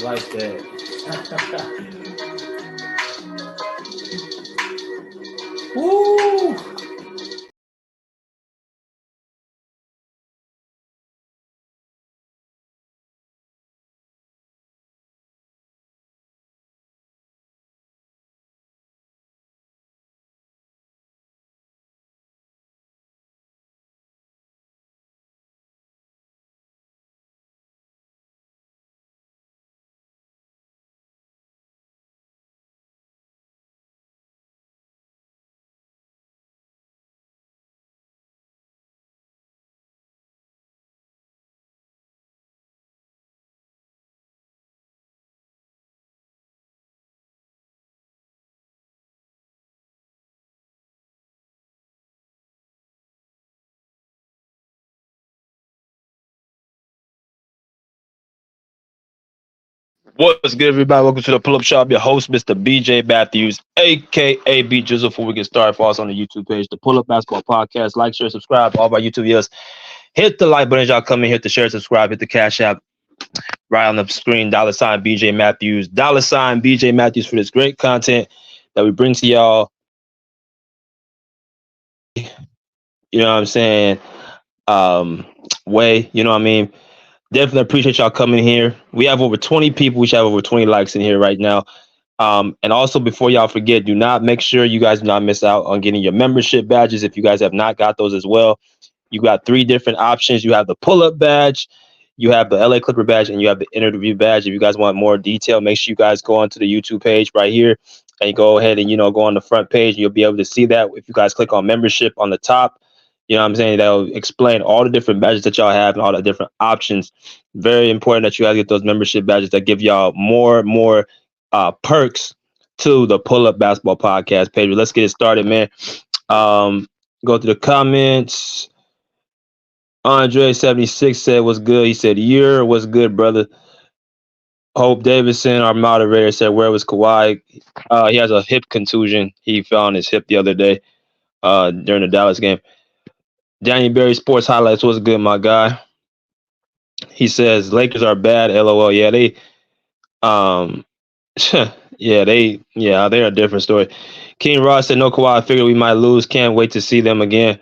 like that. Woo! What's good, everybody? Welcome to the Pull Up Shop. Your host, Mr. BJ Matthews, aka B Jizzle. Before we get started, follow us on the YouTube page, the Pull Up Basketball Podcast. Like, share, subscribe to all of our YouTube videos. Hit the like button as y'all come in. Hit the share, subscribe, hit the Cash App right on the screen. $ BJ Matthews, $ BJ Matthews for this great content that we bring to y'all. You know what I'm saying? Way. You know what I mean? Definitely appreciate y'all coming here. We have over 20 people. We should have over 20 likes in here right now. And also, before y'all forget, do not make sure you guys do not miss out on getting your membership badges. If you guys have not got those as well, you got three different options. You have the pull-up badge, you have the LA Clipper badge, and you have the interview badge. If you guys want more detail, make sure you guys go onto the YouTube page right here and you go ahead and go on the front page. You'll be able to see that if you guys click on membership on the top. You know what I'm saying? That'll explain all the different badges that y'all have and all the different options. Very important that you guys get those membership badges that give y'all more perks to the Pull Up Basketball Podcast page. Let's get it started, man. Go to the comments. Andre76 said, "What's good?" He said, "What's good, brother?" Hope Davidson, our moderator, said, "Where was Kawhi?" He has a hip contusion. He fell on his hip the other day during the Dallas game. Daniel Berry Sports Highlights, what's good, my guy? He says, "Lakers are bad, LOL." Yeah, they um they're a different story. King Ross said, "No Kawhi, I figured we might lose. Can't wait to see them again."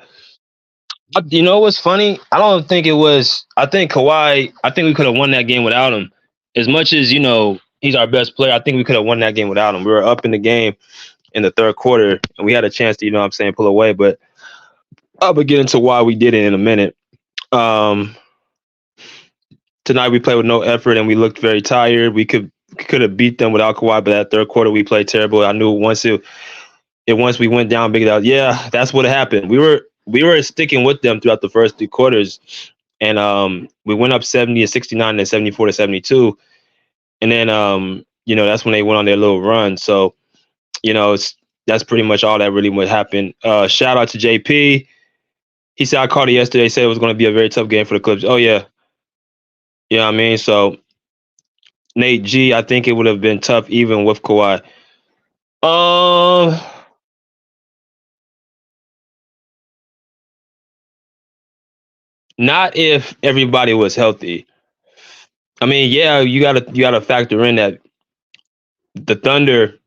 You know what's funny? I don't think it was. I think Kawhi. I think we could have won that game without him. As much as he's our best player. I think we could have won that game without him. We were up in the game in the third quarter, and we had a chance to, pull away. But I'll get into why we did it in a minute. Um, Tonight we played with no effort, and we looked very tired. We could have beat them without Kawhi, but that third quarter we played terrible. I knew once we went down big, yeah, that's what happened. We were sticking with them throughout the first three quarters, and we went up 70-69 and 74-72, and then that's when they went on their little run. So that's pretty much all that really would happen. Shout out to JP. He said I called it yesterday. Said it was going to be a very tough game for the Clips. Oh yeah, yeah. I mean, so Nate G, I think it would have been tough even with Kawhi. Not if everybody was healthy. I mean, yeah, you gotta factor in that the Thunder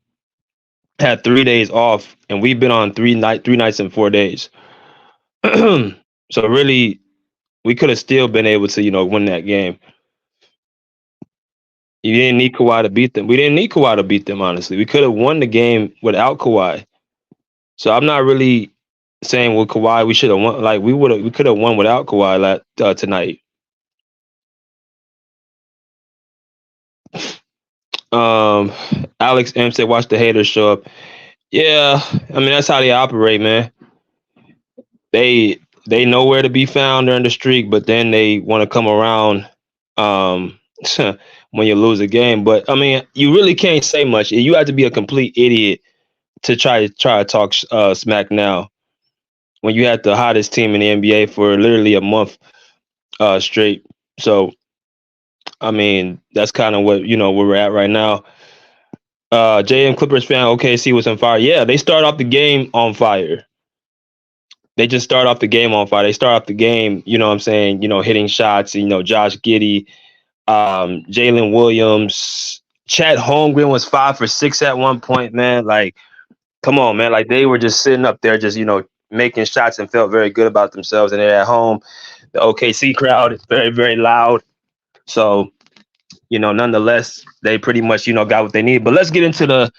had 3 days off, and we've been on 3 nights and 4 days. So really, we could have still been able to, win that game. You didn't need Kawhi to beat them. We didn't need Kawhi to beat them, honestly. We could have won the game without Kawhi. So I'm not really saying with Kawhi we should have won. Like we could have won without Kawhi tonight. Alex M said, "Watch the haters show up." Yeah, I mean that's how they operate, man. They know where to be found during the streak, but then they want to come around when you lose a game. But I mean, you really can't say much. You have to be a complete idiot to try to talk smack now when you had the hottest team in the NBA for literally a month straight. So I mean, that's kind of what where we're at right now. JM Clippers fan, OKC was on fire. Yeah, they start off the game on fire. They just start off the game on fire. They start off the game, you know what I'm saying, hitting shots, Josh Giddey, Jalen Williams, Chet Holmgren was 5 for 6 at one point, man. Like, come on, man. Like they were just sitting up there, just making shots and felt very good about themselves. And they're at home. The OKC crowd is very, very loud. So, nonetheless, they pretty much, got what they need. But let's get into the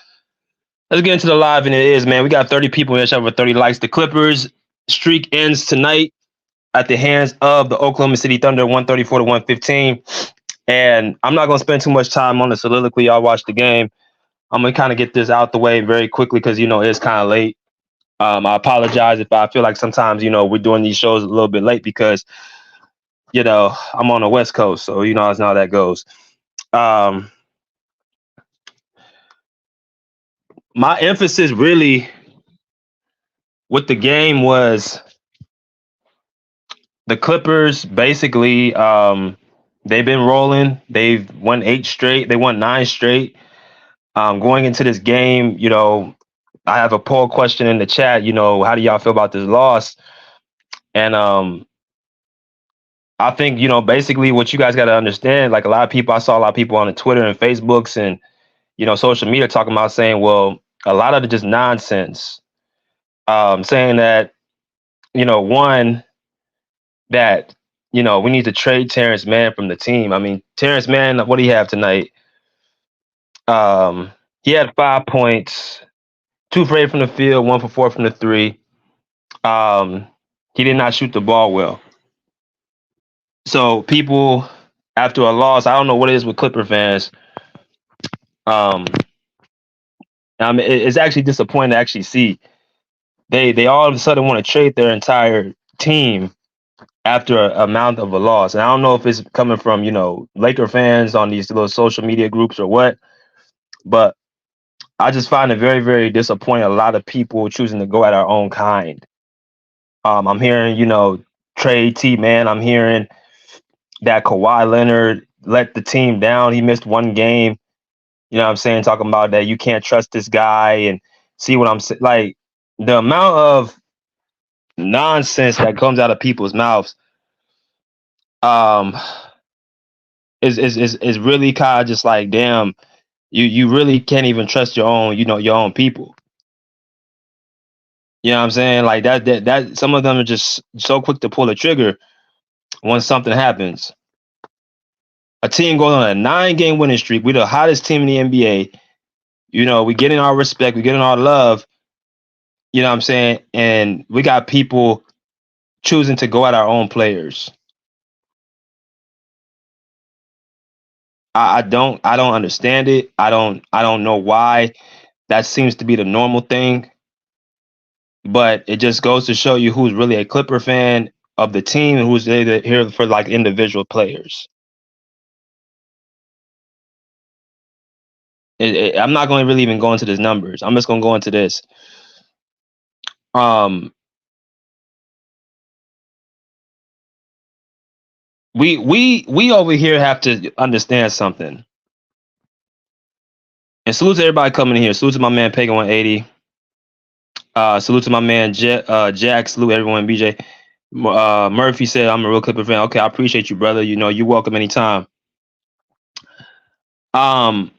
live, and it is, man. We got 30 people in the shot with 30 likes. The Clippers streak ends tonight at the hands of the Oklahoma City Thunder, 134 to 115. And I'm not gonna spend too much time on the soliloquy. Y'all watch the game. I'm gonna kind of get this out the way very quickly because it's kind of late. I apologize if I feel like sometimes we're doing these shows a little bit late because I'm on the West Coast, so it's not how that goes. Um, my emphasis really with the game was the Clippers. Basically, they've been rolling. They've won 8 straight. They won 9 straight. Going into this game, I have a poll question in the chat. How do y'all feel about this loss? And I think basically what you guys got to understand. Like I saw a lot of people on the Twitter and Facebooks and social media talking about saying, well, a lot of it just nonsense. Saying that one that we need to trade Terance Mann from the team. I mean, Terance Mann, what do you have tonight? He had 5 points, 2 for 8 from the field, 1 for 4 from the three. He did not shoot the ball well. So people, after a loss, I don't know what it is with Clipper fans. It's actually disappointing to actually see they all of a sudden want to trade their entire team after a amount of a loss. And I don't know if it's coming from Laker fans on these little social media groups or what, but I just find it very, very disappointing. A lot of people choosing to go at our own kind. I'm hearing trade T man. I'm hearing that Kawhi Leonard let the team down. He missed one game. You know what I'm saying? Talking about that you can't trust this guy and see what I'm saying. Like the amount of nonsense that comes out of people's mouths um is really kind of just like, damn, you really can't even trust your own people. You know what I'm saying? Like that some of them are just so quick to pull the trigger when something happens. A team goes on a 9-game winning streak. We're the hottest team in the NBA. We getting our respect, we getting our love. You know what I'm saying? And we got people choosing to go at our own players. I don't understand it. I don't know why that seems to be the normal thing. But it just goes to show you who's really a Clipper fan of the team and who's here for like individual players. I'm not going to really even go into these numbers. I'm just going to go into this. Um, we over here have to understand something. And salute to everybody coming in here. Salute to my man Pagan 180. Salute to my man Jack. Salute everyone. BJ Murphy said, "I'm a real Clipper fan." Okay, I appreciate you, brother. You're welcome anytime. Um,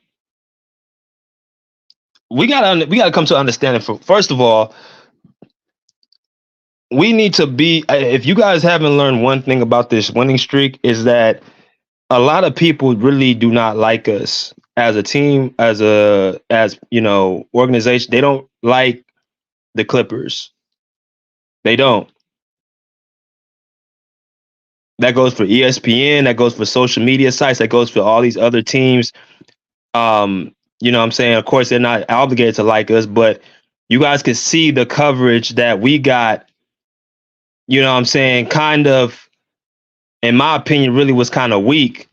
we gotta come to understanding. First of all, we need to be. If you guys haven't learned one thing about this winning streak, is that a lot of people really do not like us as a team, as organization. They don't like the Clippers. They don't. That goes for ESPN. That goes for social media sites. That goes for all these other teams. You know what I'm saying? Of course, they're not obligated to like us, but you guys can see the coverage that we got. You know what I'm saying? Kind of, in my opinion, really was kind of weak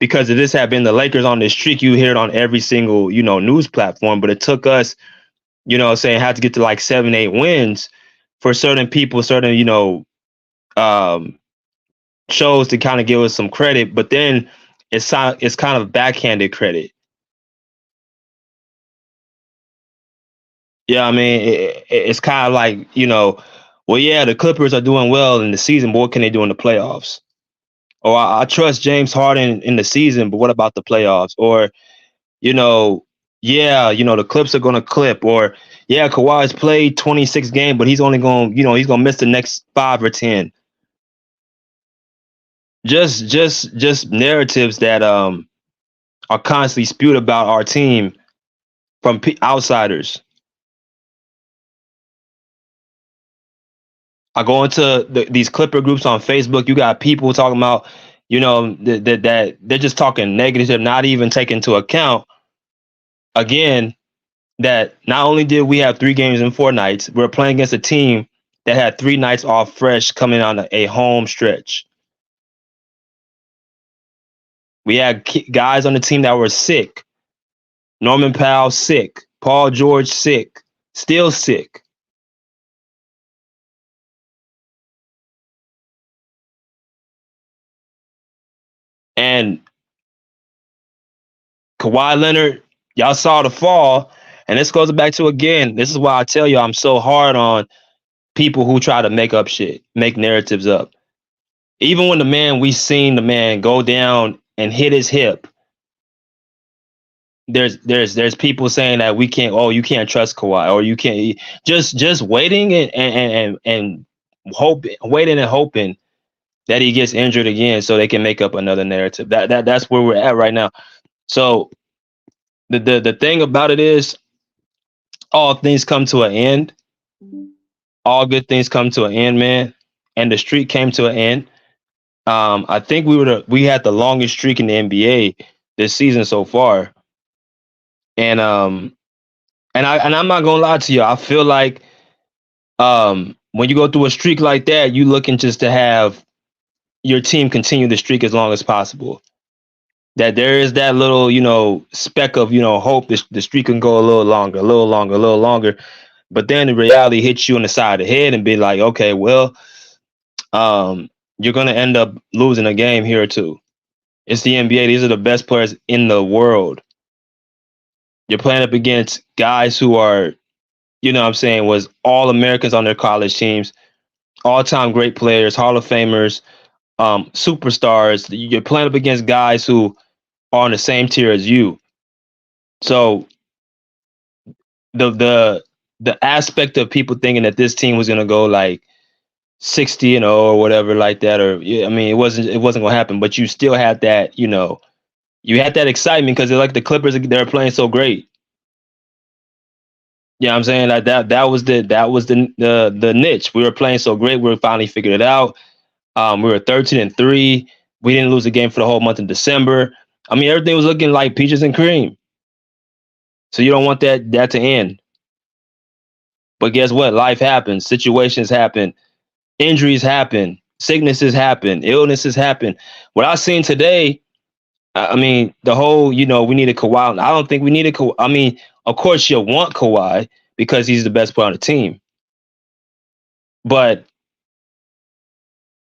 because if this had been the Lakers on this streak, you hear it on every single, news platform. But it took us, saying had to get to like 7, 8 wins for certain people, certain, um, shows to kind of give us some credit. But then it's kind of backhanded credit. Yeah, I mean, it's kind of like, well, yeah, the Clippers are doing well in the season, but what can they do in the playoffs? Or I trust James Harden in the season, but what about the playoffs? Or, you know, yeah, the Clips are going to clip. Or, yeah, Kawhi's played 26 games, but he's only going, he's going to miss the next 5 or 10. Just narratives that are constantly spewed about our team from outsiders. I go into these Clipper groups on Facebook. You got people talking about, that they're just talking negative, not even taking into account again that not only did we have 3 games in 4 nights, we're playing against a team that had 3 nights off fresh coming on a home stretch. We had guys on the team that were sick. Norman Powell sick. Paul George sick. Still sick. And Kawhi Leonard, y'all saw the fall. And this goes back to, again, this is why I tell you I'm so hard on people who try to make up shit, make narratives up. Even when we seen the man go down and hit his hip, there's people saying that we can't, you can't trust Kawhi, or you can't, just waiting and waiting and hoping that he gets injured again so they can make up another narrative. That's where we're at right now. So the thing about it is, all things come to an end. All good things come to an end, man. And the streak came to an end. I think we had the longest streak in the NBA this season so far. And I'm not gonna lie to you. I feel like when you go through a streak like that, you looking just to have your team continue the streak as long as possible. That there is that little, speck of, hope the streak can go a little longer, a little longer, a little longer. But then the reality hits you in the side of the head and be like, okay, well, you're gonna end up losing a game here or two. It's the NBA. These are the best players in the world. You're playing up against guys who are, what I'm saying, was all Americans on their college teams, all time great players, Hall of Famers, superstars. You're playing up against guys who are on the same tier as you. So the aspect of people thinking that this team was gonna go like 60-0 or whatever like that, or I mean, it wasn't gonna happen. But you still had that, you had that excitement because they're like the Clippers. They're playing so great. Yeah, I'm saying like that was the niche. We were playing so great. We were finally figured it out. We were 13-3. We didn't lose a game for the whole month of December. I mean, everything was looking like peaches and cream. So you don't want that to end. But guess what? Life happens. Situations happen. Injuries happen. Sicknesses happen. Illnesses happen. What I seen today, I mean, the whole, we needed Kawhi. I don't think we needed Kawhi. I mean, of course you want Kawhi because he's the best player on the team. But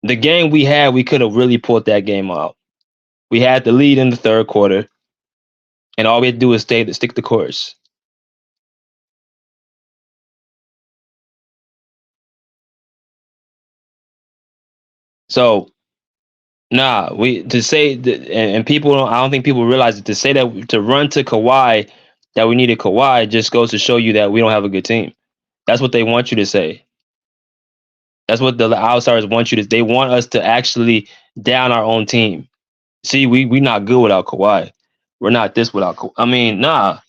the game we had, we could have really pulled that game out. We had the lead in the third quarter, and all we had to do was stick the course. So, nah, we to say that, and people don't. I don't think people realize it. To say that to run to Kawhi, that we needed Kawhi, just goes to show you that we don't have a good team. That's what they want you to say. That's what the outsiders want you to. They want us to actually down our own team. See, we not good without Kawhi. We're not this without Kawhi. I mean, nah,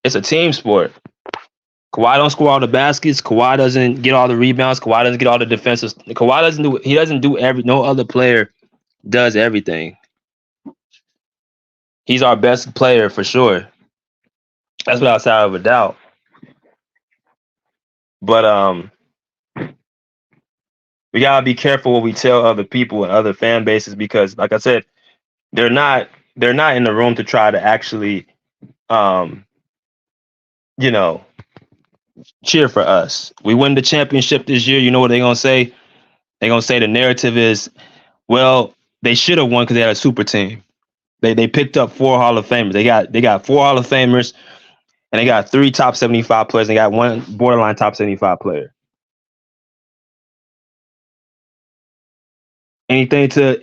it's a team sport. Kawhi don't score all the baskets. Kawhi doesn't get all the rebounds. Kawhi doesn't get all the defensive. Kawhi doesn't do. He doesn't do every. No other player does everything. He's our best player for sure. That's without a of a doubt. But we gotta be careful what we tell other people and other fan bases because, like I said, they're not in the room to try to actually, um, you know, cheer for us. We win the championship this year. You know what they're gonna say? They're gonna say the narrative is, well, they should have won because they had a super team. They picked up 4 Hall of Famers. They got 4 Hall of Famers, and they got 3 top 75 players. They got 1 borderline top 75 player. anything to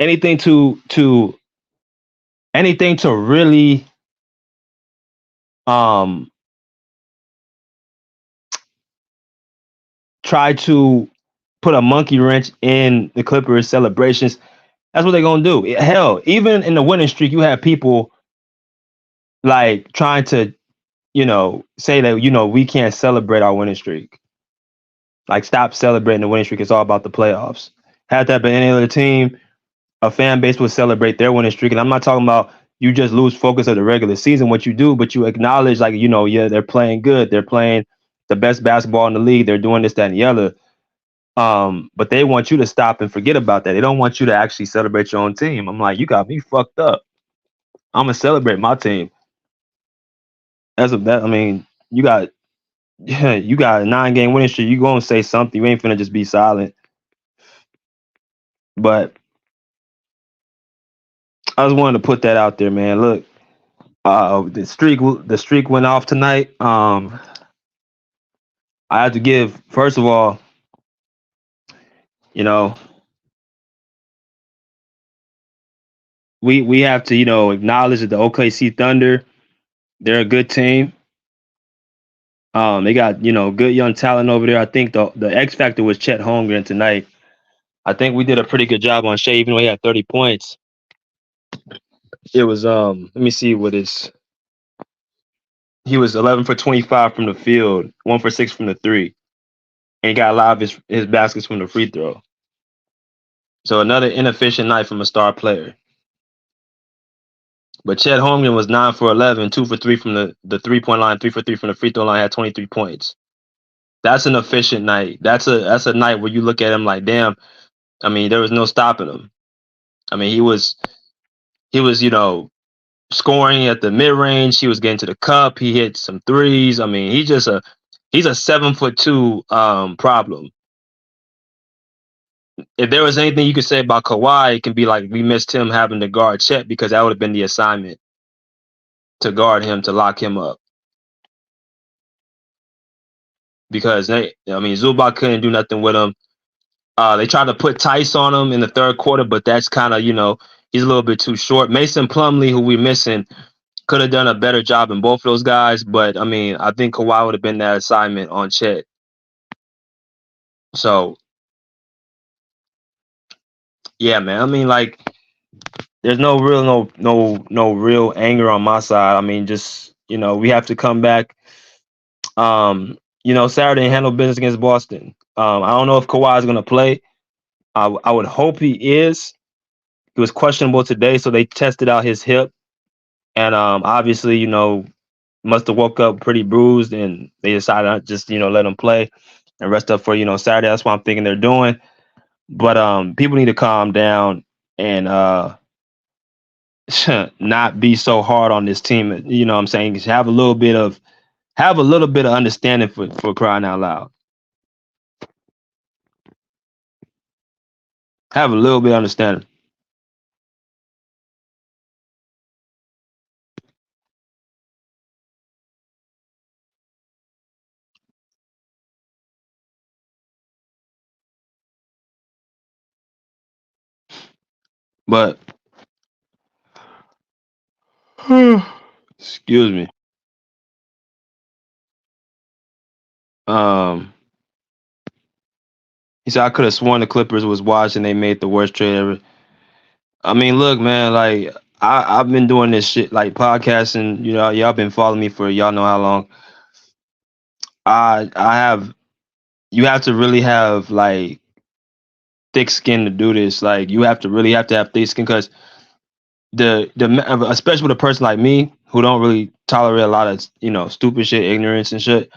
really um try to put a monkey wrench in the Clippers celebrations. That's what they're gonna do. Hell, even in the winning streak, you have people like trying to, say that, we can't celebrate our winning streak. Like, stop celebrating the winning streak. It's all about the playoffs. Had that been any other team, a fan base would celebrate their winning streak. And I'm not talking about you just lose focus of the regular season, what you do, but you acknowledge, like, yeah, they're playing good. They're playing the best basketball in the league. They're doing this, that, and the other. But they want you to stop and forget about that. They don't want you to actually celebrate your own team. I'm like, you got me fucked up. I'm gonna celebrate my team. I mean, you got you got a 9-game winning streak. You gonna say something. You ain't finna just be silent. But I just wanted to put that out there, man. Look, the streak went off tonight. I have to give, first of all, you know, we have to, acknowledge that the OKC Thunder, they're a good team. They got, good young talent over there. I think the X factor was Chet Holmgren tonight. I think we did a pretty good job on Shea, even though he had 30 points. It was let me see what his he was 11 for 25 from the field, 1 for 6 from the three, and he got a lot of his baskets from the free throw. So another inefficient night from a star player. But Chet Holmgren was 9 for 11, 2 for 3 from the 3-point line, 3 for 3 from the free throw line, had 23 points. That's an efficient night. That's a night where you look at him like, damn, I mean, there was no stopping him. I mean, he was, scoring at the mid range. He was getting to the cup. He hit some threes. I mean, he's a 7'2" problem. If there was anything you could say about Kawhi, it can be like we missed him having to guard Chet, because that would have been the assignment, to guard him, to lock him up. Because Zubac couldn't do nothing with him. They tried to put Tice on him in the third quarter, but that's kind of, he's a little bit too short. Mason Plumlee, who we're missing, could have done a better job in both of those guys. But I mean, I think Kawhi would have been that assignment on Chet. So yeah, man. I mean, like, there's no real anger on my side. I mean, just, we have to come back, Saturday, and handle business against Boston. I don't know if Kawhi is gonna play. I would hope he is. He was questionable today, so they tested out his hip, and obviously, must have woke up pretty bruised, and they decided to just, let him play and rest up for, Saturday. That's what I'm thinking they're doing. But people need to calm down and not be so hard on this team. You know what I'm saying? Have a little bit of understanding, for crying out loud. Have a little bit of understanding. But excuse me. Um, he said I could have sworn the Clippers was watching. They made the worst trade ever. I mean, look, man. Like, I've been doing this shit, like podcasting. Y'all been following me for y'all know how long. I have. You have to really have, like, thick skin to do this. Like, you have to really have to have thick skin, because especially with a person like me, who don't really tolerate a lot of, stupid shit, ignorance and shit.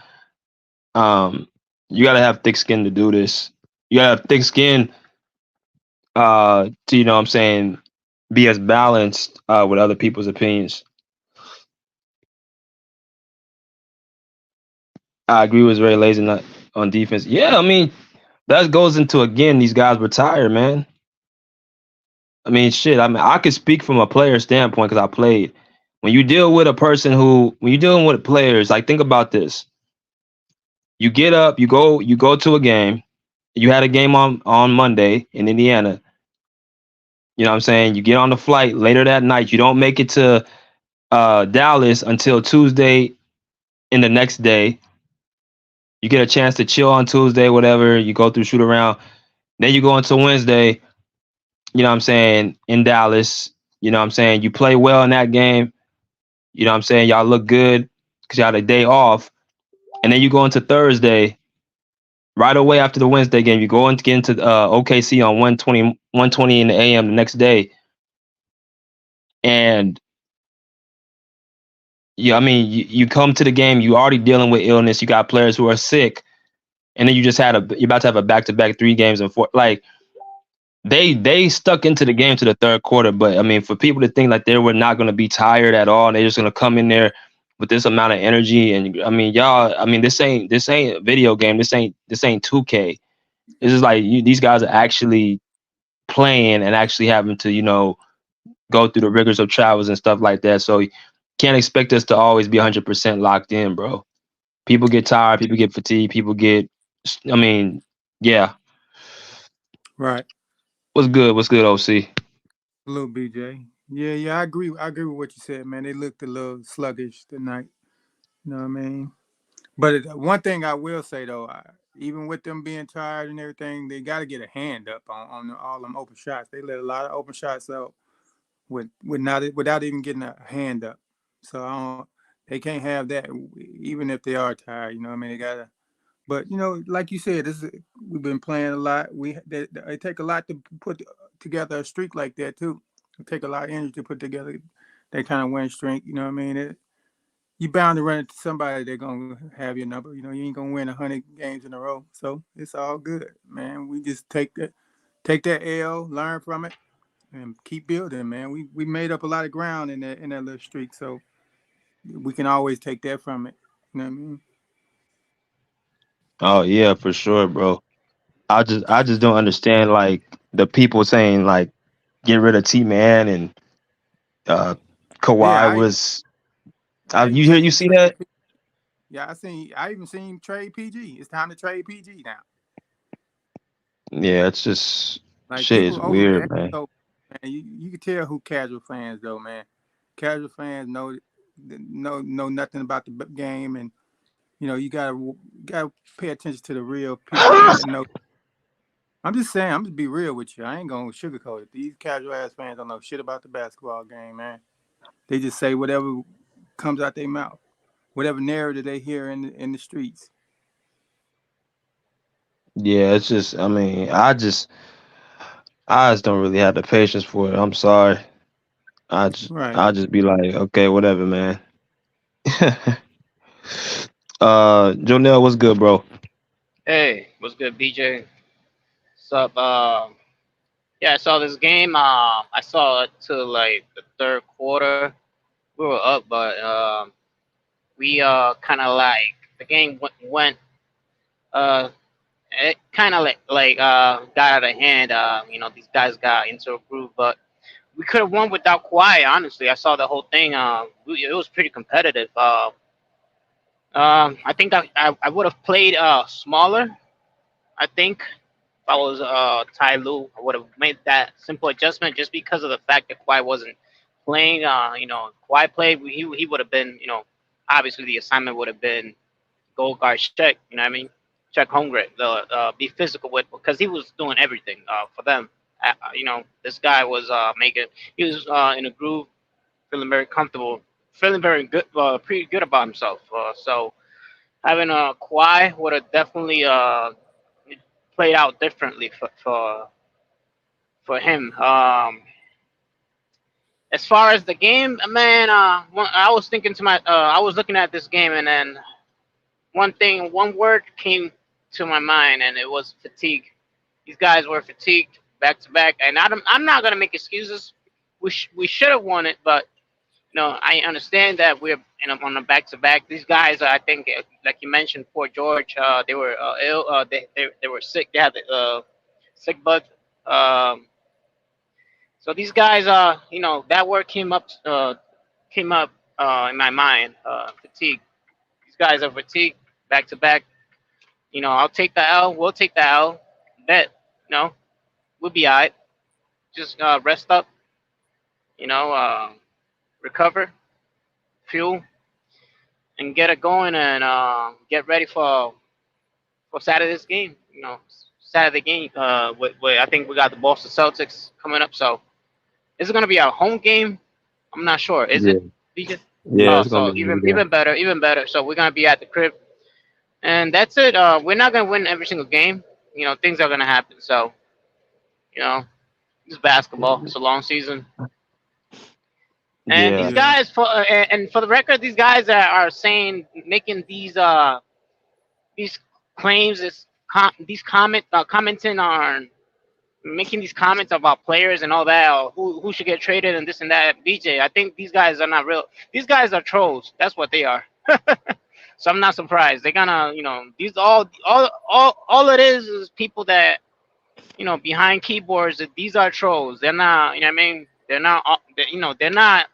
You gotta have thick skin to do this. You gotta have thick skin to, what I'm saying, be as balanced with other people's opinions. I agree with very lazy not on defense. Yeah, I mean, that goes into, again, these guys retire, man. I mean, shit. I mean, I could speak from a player standpoint, because I played. When you deal with a person when you're dealing with players, like, think about this. You get up, you go to a game. You had a game on Monday in Indiana. You know what I'm saying? You get on the flight later that night. You don't make it to Dallas until Tuesday in the next day. You get a chance to chill on Tuesday, whatever. You go through shoot around. Then you go into Wednesday, you know what I'm saying, in Dallas. You know what I'm saying? You play well in that game. You know what I'm saying? Y'all look good because you had a day off. And then you go into Thursday, right away after the Wednesday game, you go and get into OKC on 120 in the AM the next day. And I mean, you come to the game, you already dealing with illness. You got players who are sick, and then you're about to have a back to back 3 games and four. Like they stuck into the game to the third quarter. But I mean, for people to think like they were not going to be tired at all, and they're just going to come in there with this amount of energy, and I mean, y'all, I mean, this ain't a video game. This ain't 2K. This is like these guys are actually playing and actually having to go through the rigors of travels and stuff like that. So you can't expect us to always be 100% locked in, bro. People get tired, people get fatigued, people get. I mean, yeah. Right. What's good? What's good, OC? A little BJ. Yeah, yeah, I agree. I agree with what you said, man. They looked a little sluggish tonight. You know what I mean? But one thing I will say though, even with them being tired and everything, they got to get a hand up on all them open shots. They let a lot of open shots out with not without even getting a hand up. So they can't have that even if they are tired. You know what I mean? They gotta. But like you said, we've been playing a lot. It take a lot to put together a streak like that too. It take a lot of energy to put together that kind of win streak. You know what I mean? You bound to run into somebody that's gonna have your number. You ain't gonna win 100 games in a row. So it's all good, man. We just take that L, learn from it, and keep building, man. We made up a lot of ground in that little streak, so we can always take that from it. You know what I mean? Oh yeah, for sure, bro. I just don't understand like the people saying like get rid of T Man and uh Yeah, Kawhi was. I even You hear seen you him see trade. that? Yeah, I even seen him trade PG. It's time to trade PG now. Yeah, it's just Like shit people is weird, overreact. man. So man, you can tell who casual fans though, man. Casual fans know nothing about the game, and you gotta pay attention to the real people that know. I'm just saying, I'm just be real with you. I ain't gonna sugarcoat it. These casual ass fans don't know shit about the basketball game, man. They just say whatever comes out their mouth, whatever narrative they hear in the streets. Yeah, it's just I mean, I just don't really have the patience for it. I'm sorry. Right. I just be like, okay, whatever, man. Jonell, what's good, bro? Hey, what's good, BJ? What's up? Yeah, I saw this game. I saw it to like the third quarter. We were up, but we kind of like the game went uh it kind of got out of hand. These guys got into a groove, but we could have won without Kawhi. Honestly, I saw the whole thing. It was pretty competitive. I think I would have played smaller. I think if I was Ty Lue, I would have made that simple adjustment just because of the fact that Kawhi wasn't playing. Kawhi played, he would have been, obviously the assignment would have been go guard check. You know what I mean? Check home grade, be physical with because he was doing everything for them. This guy was making. He was in a groove, feeling very comfortable, feeling very good, pretty good about himself. So having a Kawhi would have definitely played out differently for him. As far as the game, man, I was thinking I was looking at this game, and then one word came to my mind, and it was fatigue. These guys were fatigued back to back, and I'm not gonna make excuses. We should have won it, but I understand that we're on a back to back. These guys, I think, like you mentioned, poor George, they were ill. They were sick. They had the sick bug. Um, so these guys, that word came up in my mind. Fatigue. These guys are fatigued, back to back. I'll take the L. We'll take the L. Bet. No, we'll be alright. just rest up, you know, recover, fuel, and get it going, and get ready for Saturday's game. You know, Saturday game. I think we got the Boston Celtics coming up. So is it going to be a home game? I'm not sure. Is Yeah, it? DJ? yeah, Oh, it's gonna so be a even good game. even better, even better. So we're gonna be at the crib, and that's it. We're not gonna win every single game. You know, things are gonna happen. So you know, it's basketball. It's a long season, and Yeah, these Yeah. guys, and for the record, these guys are saying, making these claims, these commenting on, making these comments about players and all that, or who should get traded and this and that. BJ, I think these guys are not real. These guys are trolls. That's what they are. So I'm not surprised. They're gonna, these all it is people that, behind keyboards. That these are trolls. They're not. You know what I mean? They're not. They're not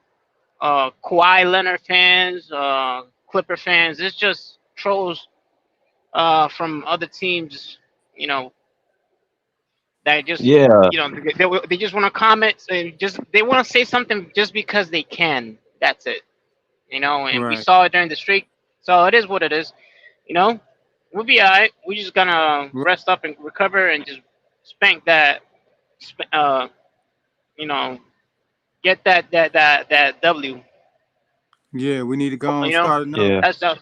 Kawhi Leonard fans, Clipper fans. It's just trolls from other teams. You know, that just, yeah, they just want to comment, and just they want to say something just because they can. That's it. And we Right. saw it during the streak. So it is what it is. You know, we'll be alright. We just gonna Right. rest up and recover and just spank that. Uh, you know, get that W. Yeah, we need to go and You know, start another. yeah, that's the,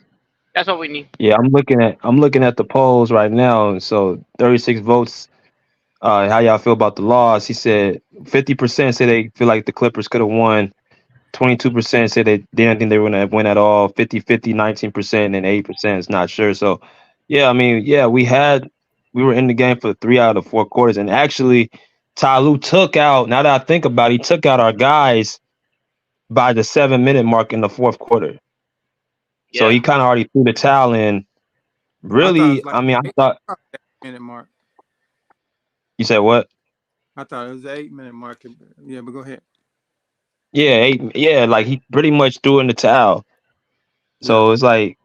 that's what we need. yeah. I'm looking at the polls right now, and so 36 votes. How y'all feel about the loss? He said 50% say they feel like the Clippers could have won. 22% said they didn't think they were going to win at all. 50-50, 19%, and 8% is not sure. So, yeah, I mean, yeah, we were in the game for 3 out of the 4 quarters. And actually, Ty Lue took out, now that I think about it, he took out our guys by the 7 minute mark in the fourth quarter. So Yeah. he kind of already threw the towel in. I thought it was Really, like I mean, I eight thought, minute mark. you said what? I thought it was the 8 minute mark. Yeah, but go ahead. Yeah, yeah, like he pretty much threw in the towel. Yeah. So it's like,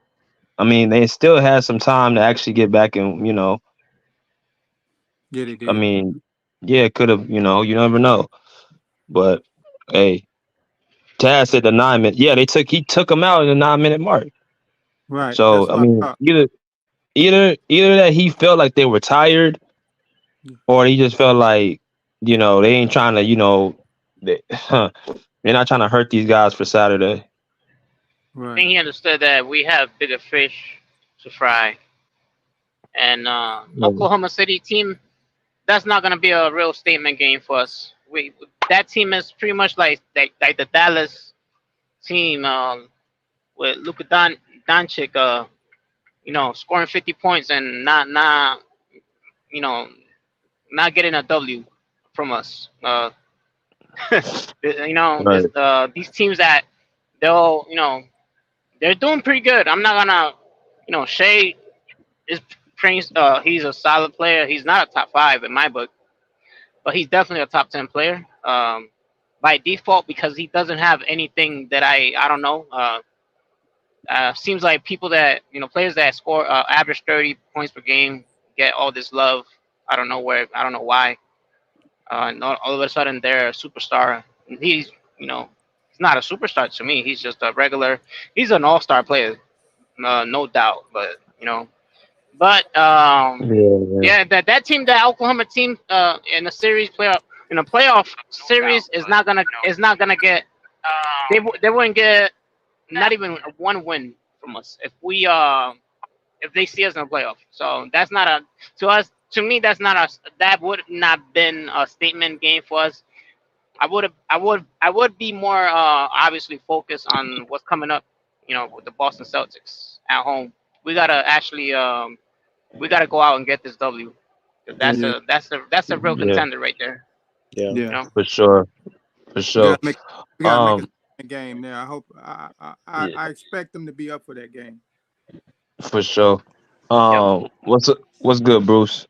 I mean, they still had some time to actually get back and. Yeah, they I did. mean, yeah, it could have, you never know. But hey, Taz said the 9 minute. Yeah, he took him out in the 9 minute mark. Right. So That's I what I mean, thought. either that he felt like they were tired, or he just felt like, they ain't trying to, they're not trying to hurt these guys for Saturday. I Right. think he understood that we have bigger fish to fry, and Yeah. Oklahoma City team, that's not gonna be a real statement game for us. That team is pretty much like the Dallas team, with Doncic, scoring 50 points and not you know not getting a W from us. Right. These teams that they'll they're doing pretty good. I'm not gonna, Shea is Prince. He's a solid player. He's not a top five in my book, but he's definitely a top 10 player. By default, because he doesn't have anything that I don't know. Seems like people that, players that score, average 30 points per game, get all this love. I don't know where. I don't know why. And all of a sudden they're a superstar. He's, he's not a superstar to me. He's just a regular. He's an all-star player, no doubt. But Yeah, yeah. yeah, that team, that Oklahoma team, in the series playoff in a playoff series, is not gonna get. They wouldn't get not even one win from us if they see us in the playoff. So that's not a to us to me that would not been a statement game for us. I would be more obviously focused on what's coming up, with the Boston Celtics at home. We gotta actually we gotta go out and get this W. 'Cause That's Yeah. a that's a that's a real Yeah, contender right there. Yeah. You Yeah. know. for sure, for We sure. gotta make. We gotta make Um, a game there. I hope. yeah, I expect them to be up for that game. for sure. Yep. What's good, Bruce?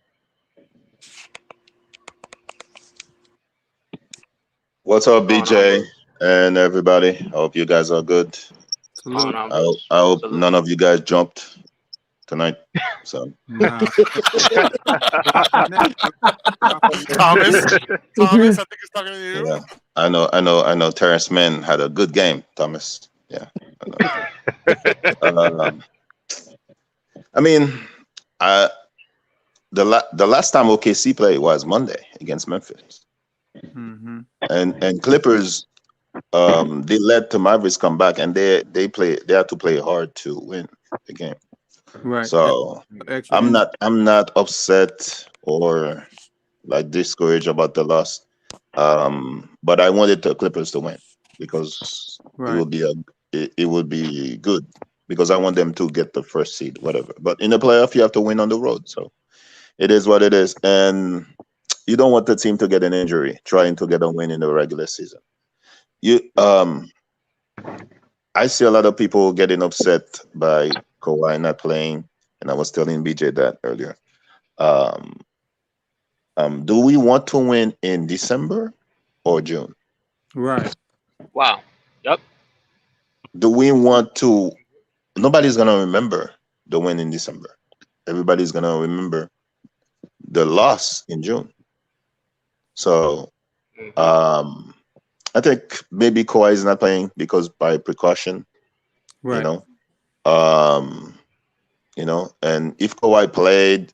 What's up, Going on, BJ Bruce? and everybody? I hope you guys are good. Going Salute. on, I hope, Bruce? I hope Salute. none of you guys jumped. tonight. So Nah. Thomas, Thomas, I think he's talking to you. yeah, I know. Terance Mann had a good game, Thomas. Yeah, I know. I mean, I the last time OKC played was Monday against Memphis, Mm-hmm. and Clippers they led to Mavericks come back, and they had to play hard to win the game. Right. So Extra I'm not upset or like discouraged about the loss. But I wanted the Clippers to win because it right. would be it would be good because I want them to get the first seed, whatever. But in the playoff, you have to win on the road, so it is what it is, and you don't want the team to get an injury trying to get a win in the regular season. You I see a lot of people getting upset by Kawhi not playing, and I was telling BJ that earlier. Um, do we want to win in December or June? Right. Wow. Yep. Do we want to? Nobody's gonna remember the win in December. Everybody's gonna remember the loss in June. So Hmm. um, I think maybe Kawhi is not playing because by precaution, you Right. know. Um, and if Kawhi played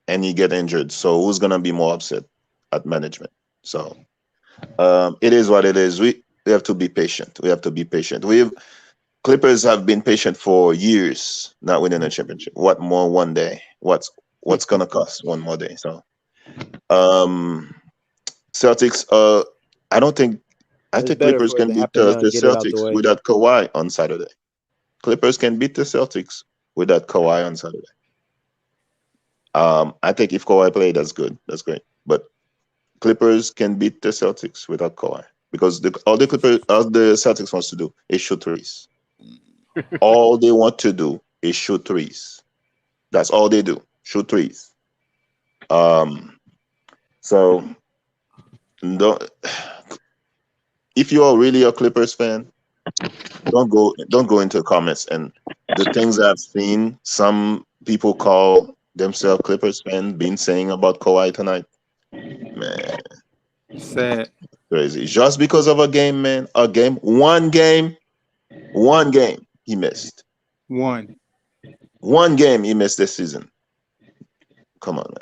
and he get injured, so who's gonna be more upset at management? So it is what it is. We have to be patient. We have to be patient. Clippers have been patient for years, not winning a championship. What more one day? What's gonna cost one more day? So um Celtics, I don't think I It's think better Clippers for it can to beat happen now the and get it out the Celtics way. without Kawhi on Saturday. Clippers can beat the Celtics without Kawhi on Saturday. I think if Kawhi play, that's good. That's great. But Clippers can beat the Celtics without Kawhi because all the Celtics wants to do is shoot threes. All they want to do is shoot threes. That's all they do. Shoot threes. Um, so don't, if you're really a Clippers fan, don't go into the comments and the things I've seen. Some people call themselves Clippers fan, been saying about Kawhi tonight. Man, Sad. crazy. Just because of a game, man. One game he missed. One. One game he missed this season. Come on,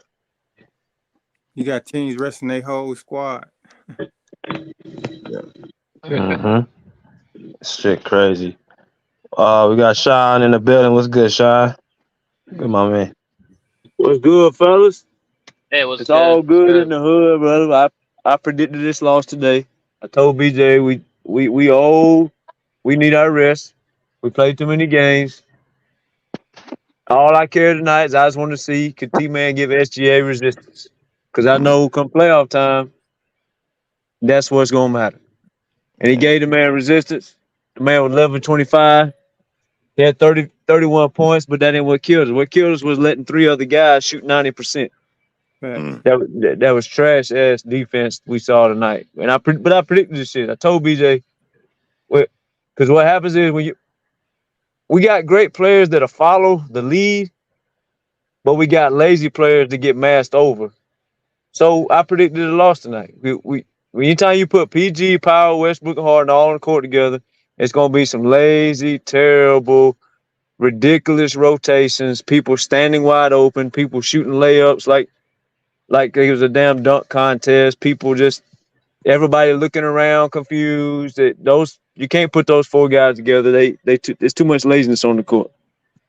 You got teams resting their whole squad. man. Shit, crazy. We got Sean in the building. What's good, Sean? Good, my man. What's good, fellas? Hey, it was It's good. all good in the hood, brother. I predicted this loss today. I told BJ we need our rest. We played too many games. All I care tonight is I just want to see could T-Man give SGA resistance. Because I know come playoff time, that's what's going to matter. And he gave the man resistance. The man was 11-25. He had 31 points, but that ain't what killed us. What killed us was letting three other guys shoot 90%. Facts. Mm. That was trash ass defense we saw tonight. And I predicted this shit. I told BJ, because what happens is we got great players that'll follow the lead, but we got lazy players to get masked over. So I predicted a loss tonight. Anytime you put PG, Powell, Westbrook, and Harden all on the court together, it's gonna be some lazy, terrible, ridiculous rotations. People standing wide open. People shooting layups like it was a damn dunk contest. People just everybody looking around confused. Those you can't put those four guys together. There's too much laziness on the court.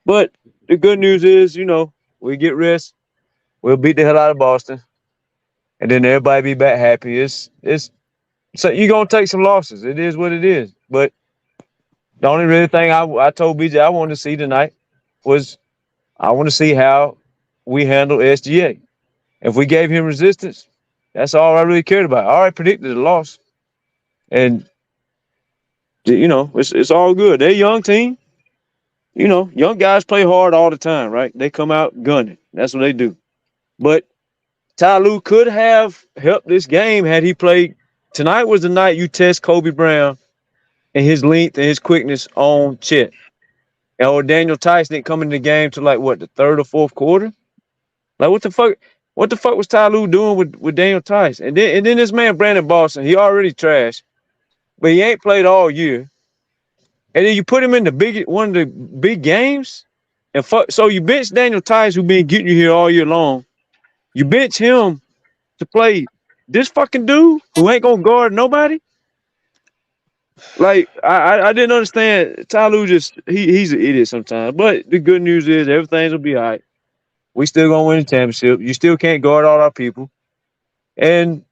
But the good news is, we get rest. We'll beat the hell out of Boston, and then everybody be back happy. It's so you're gonna take some losses. It is what it is. But the only really thing I told BJ I wanted to see tonight was I want to see how we handle SGA. If we gave him resistance, that's all I really cared about. I already predicted a loss, and it's all good. They're a young team. Young guys play hard all the time, right? They come out gunning. That's what they do. But Ty Lue could have helped this game had he played. Tonight was the night you test Kobe Brown and his length and his quickness on Chet. or Daniel Tice didn't come in the game to like what the third or fourth quarter. Like what the fuck? What the fuck was Ty Lue doing with Daniel Tice? And then this man Brandon Boston, he already trashed, but he ain't played all year. And then you put him in one of the big games, and fuck. So you bench Daniel Tice, who been getting you here all year long. You bench him to play this fucking dude who ain't gonna guard nobody. Like I didn't understand. Ty Lue he's an idiot sometimes. But the good news is everything will be all right. We still gonna win the championship. You still can't guard all our people, and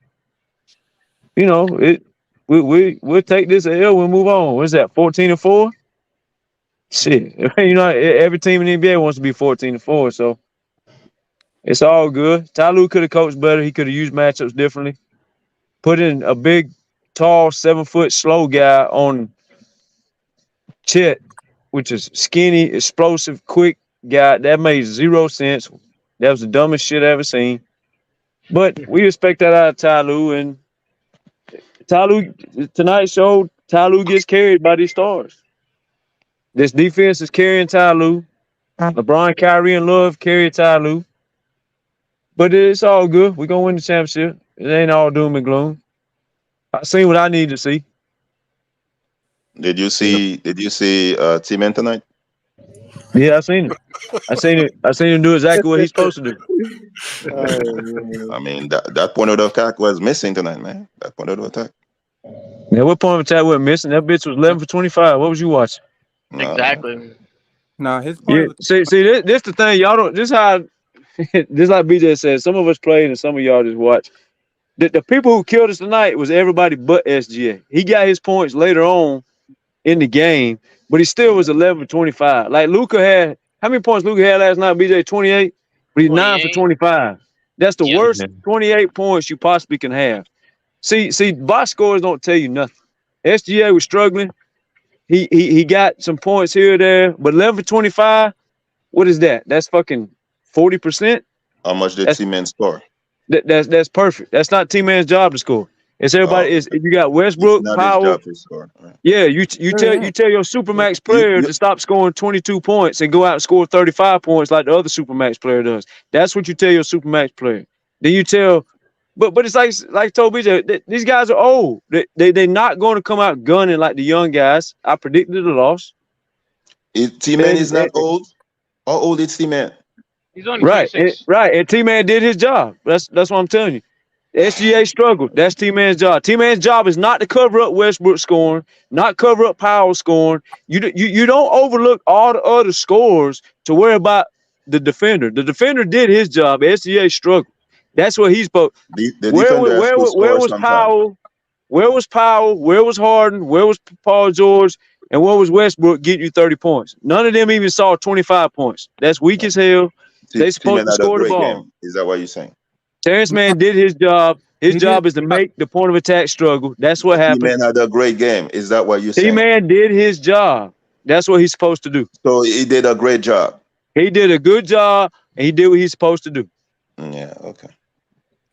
you know it. We'll take this L. We'll move on. What's that? 14-4. Shit, you know every team in the NBA wants to be 14-4, so it's all good. Ty Lue could have coached better. He could have used matchups differently. Put in a big, tall, 7-foot, slow guy on Chet, which is skinny, explosive, quick guy. That made zero sense. That was the dumbest shit I ever seen. But we expect that out of Ty Lue, and Ty Lue tonight showed Ty Lue gets carried by these stars. This defense is carrying Ty Lue. LeBron, Kyrie, and Love carry Ty Lue. But it's all good. We're gonna win the championship. It ain't all doom and gloom. I seen what I need to see. Did you see T-Man tonight? Yeah, I seen it. I seen him do exactly what he's supposed to do. I mean, that point of the attack was missing tonight, man. That point of the attack. Yeah, what point of attack was missing? That bitch was 11 for 25. What was you watching? Exactly. Nah, his Yeah, point. see, this the thing. Y'all don't. This how. This like BJ said. Some of us played and some of y'all just watch. The people who killed us tonight was everybody but SGA. He got his points later on in the game, but he still was 11 for 25. Like Luka had, how many points Luka had last night? BJ 28, but he's 9 for 25. That's the worst 28 points you possibly can have. See, box scores don't tell you nothing. SGA was struggling. He got some points here or there, but 11 for 25. What is that? That's fucking 40%. How much did T-Man score? That's perfect. That's not T-Man's job to score. It's everybody. It's you got Westbrook, it's not Powell. his job to score. Right. Yeah, you tell your supermax player to stop scoring 22 points and go out and score 35 points like the other supermax player does. That's what you tell your supermax player. Then you tell, but it's like I told BJ, these guys are old. They're not going to come out gunning like the young guys. I predicted a loss. T-Man is not old. How old is T-Man? He's only 26. Right. And T-Man did his job. That's what I'm telling you. SGA struggled. That's T-Man's job. T-Man's job is not to cover up Westbrook scoring, not cover up Powell scoring. You don't overlook all the other scores to worry about the defender. The defender did his job. SGA struggled. That's what he's supposed. Where was Powell? Where was Powell? Where was Harden? Where was Paul George? And where was Westbrook getting you 30 points? None of them even saw 25 points. That's weak as hell. They supposed to score the ball. Game. Is that what you're saying? Terance Mann did his job. His job is to make the point of attack struggle. That's what happened. T-Man had a great game. Is that what you're saying? T-Man did his job. That's what he's supposed to do. So he did a great job. He did a good job, and he did what he's supposed to do. Yeah, okay.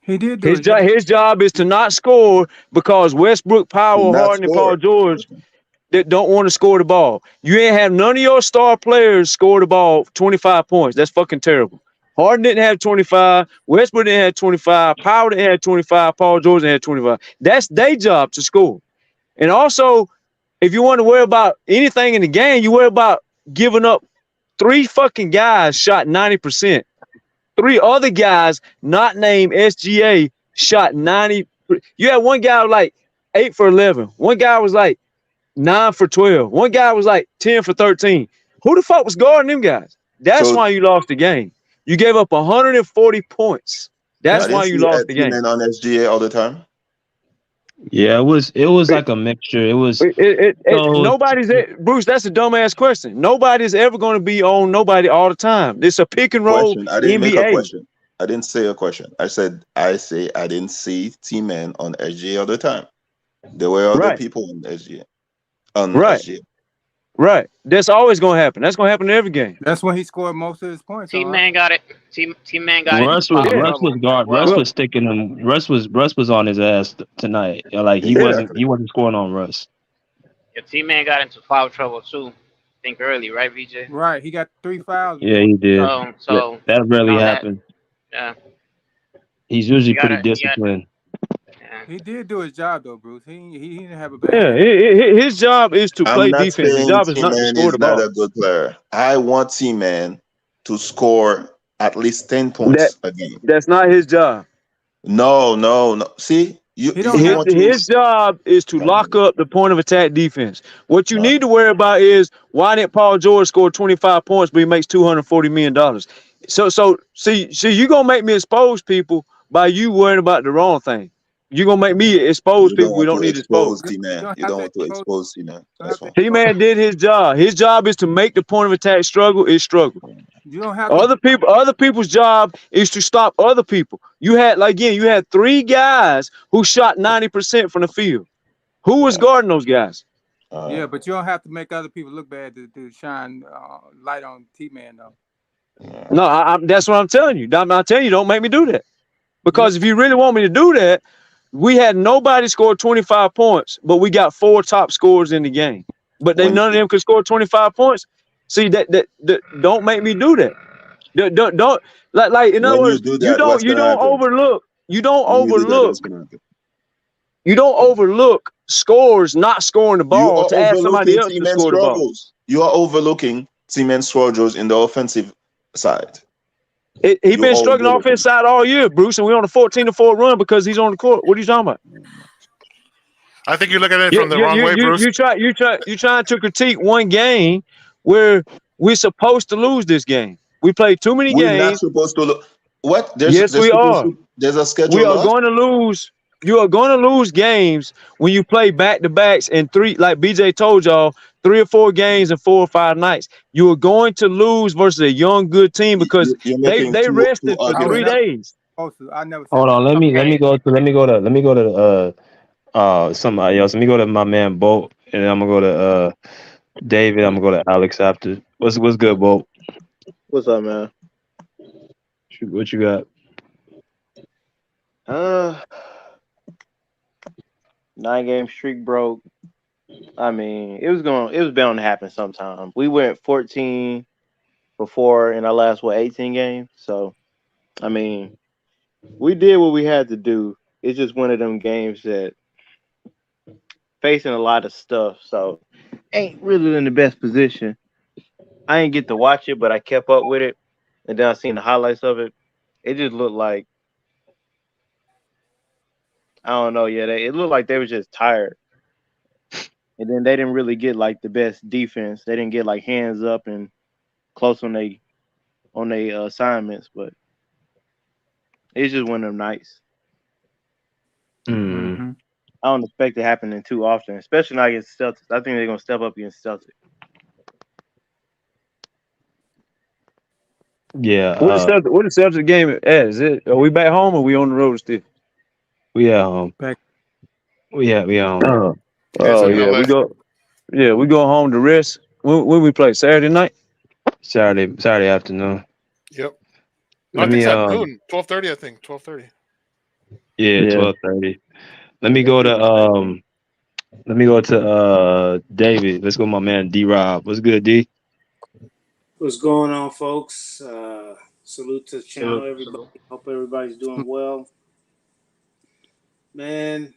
He did His job is to not score because Westbrook, Powell, Harden, and Paul George that don't want to score the ball. You ain't have none of your star players score the ball 25 points. That's fucking terrible. Harden didn't have 25. Westbrook didn't have 25. Powell didn't have 25. Paul George didn't have 25. That's their job to score. And also, if you want to worry about anything in the game, you worry about giving up 3 fucking guys shot 90%. 3 other guys not named SGA shot 90. You had one guy like 8 for 11. One guy was like 9 for 12. One guy was like 10 for 13. Who the fuck was guarding them guys? That's why you lost the game. You gave up 140 points. That's why you lost the game. On SGA all the time. Yeah, it was like a mixture. It was nobody's Bruce. That's a dumbass question. Nobody's ever going to be on nobody all the time. It's a pick and roll. I didn't NBA. make a question. I didn't say a question. I didn't see T-Man on SGA all the time. There were other people on SGA. SGA. Right. That's always going to happen. That's going to happen in every game. That's when he scored most of his points. T-Man got it. T-Man got Russ it. was guard. Russ was sticking him. Russ was on his ass tonight. Like he wasn't scoring on Russ. Yeah, T-Man got into foul trouble too. think early, right, VJ? Right. He got 3 fouls. Yeah, he did. So That rarely now that happened. yeah, He's usually you pretty gotta disciplined. yeah. He did do his job though, Bruce. He didn't have a bad Yeah, game. his job is to I'm play not defense. His saying job is not to T-Man score is the not ball. a good player. I want T-Man to score at least 10 That points a game. that's not his job. No. See, He don't you have want to. to. His job is to lock up the point of attack defense. What you No, need to worry about is why didn't Paul George score 25 points, but he makes $240 million? So see, you gonna make me expose people by you worrying about the wrong thing. You're gonna make me expose you don't people we want don't to need to expose. expose You T-Man. don't You have don't to want to expose. expose T-Man. You don't That's have to one. expose. T-Man did his job. His job is to make the point of attack struggle is struggle. You don't have to. Other people's job is to stop other people. You had 3 guys who shot 90% from the field. Who was Yeah. guarding those guys? Yeah, but you don't have to make other people look bad to shine light on T-Man though. No, that's what I'm telling you. I'm telling you, don't make me do that. You know, Because if you really want me to do that, we had nobody score 25 points, but we got 4 top scorers in the game. But when none of them could score 25 points. See that don't make me do that. Don't like in other when you words, do that, what's you gonna don't happen? overlook When you do that, what's gonna happen? you don't overlook scores not scoring the You ball are to ask somebody overlooking else to T-Man score the ball. struggles. You are overlooking T-Man struggles in the offensive side. He You been are struggling offense overlooking. side all year, Bruce, and we on a 14-4 run because he's on the court. What are you talking about? I think you look at it from the wrong way, Bruce. You trying to critique one game where we're supposed to lose this game. We played too many We're not games. supposed to look. What? Yes, we are. There's a We schedule are loss. going to lose. You are going to lose games when you play back to backs and 3, like BJ told y'all, 3 or 4 games in 4 or 5 nights. You are going to lose versus a young good team because You're they making two rested for I was 3 arguments. never days. supposed to. I never said Hold that. on, let me Okay. go to somebody else. Let me go to my man Bolt, and then I'm gonna go to David. I'm gonna go to Alex after. What's good, Bolt? What's up, man? What you got? 9-game streak broke. I mean, it was bound to happen sometime. We went 14 before in our last 18 games. So, I mean, we did what we had to do. It's just one of them games that facing a lot of stuff. So, ain't really in the best position. I ain't get to watch it, but I kept up with it, and then I seen the highlights of it. It just looked like I don't know. Yeah, it looked like they were just tired. And then they didn't really get like the best defense. They didn't get like hands up and close on they assignments, but it's just one of them nights. Mm. Mm-hmm. I don't expect it happening too often, especially not against Celtics. I think they're gonna step up against Celtics. Yeah, What the Celtics game at? Are we back home or we on the road still? we at home. Back. We at home. It's Oh in yeah, LA. we go home to rest. When we play Saturday night. Saturday afternoon. Yep. No, I Let think me it's at noon. 12:30. I think 12:30. yeah, Yeah. 12:30. Let me go to David. Let's go, my man D Rob. What's good, D? What's going on, folks? Salute to the channel, Salute. everybody. Hope everybody's doing well. Man,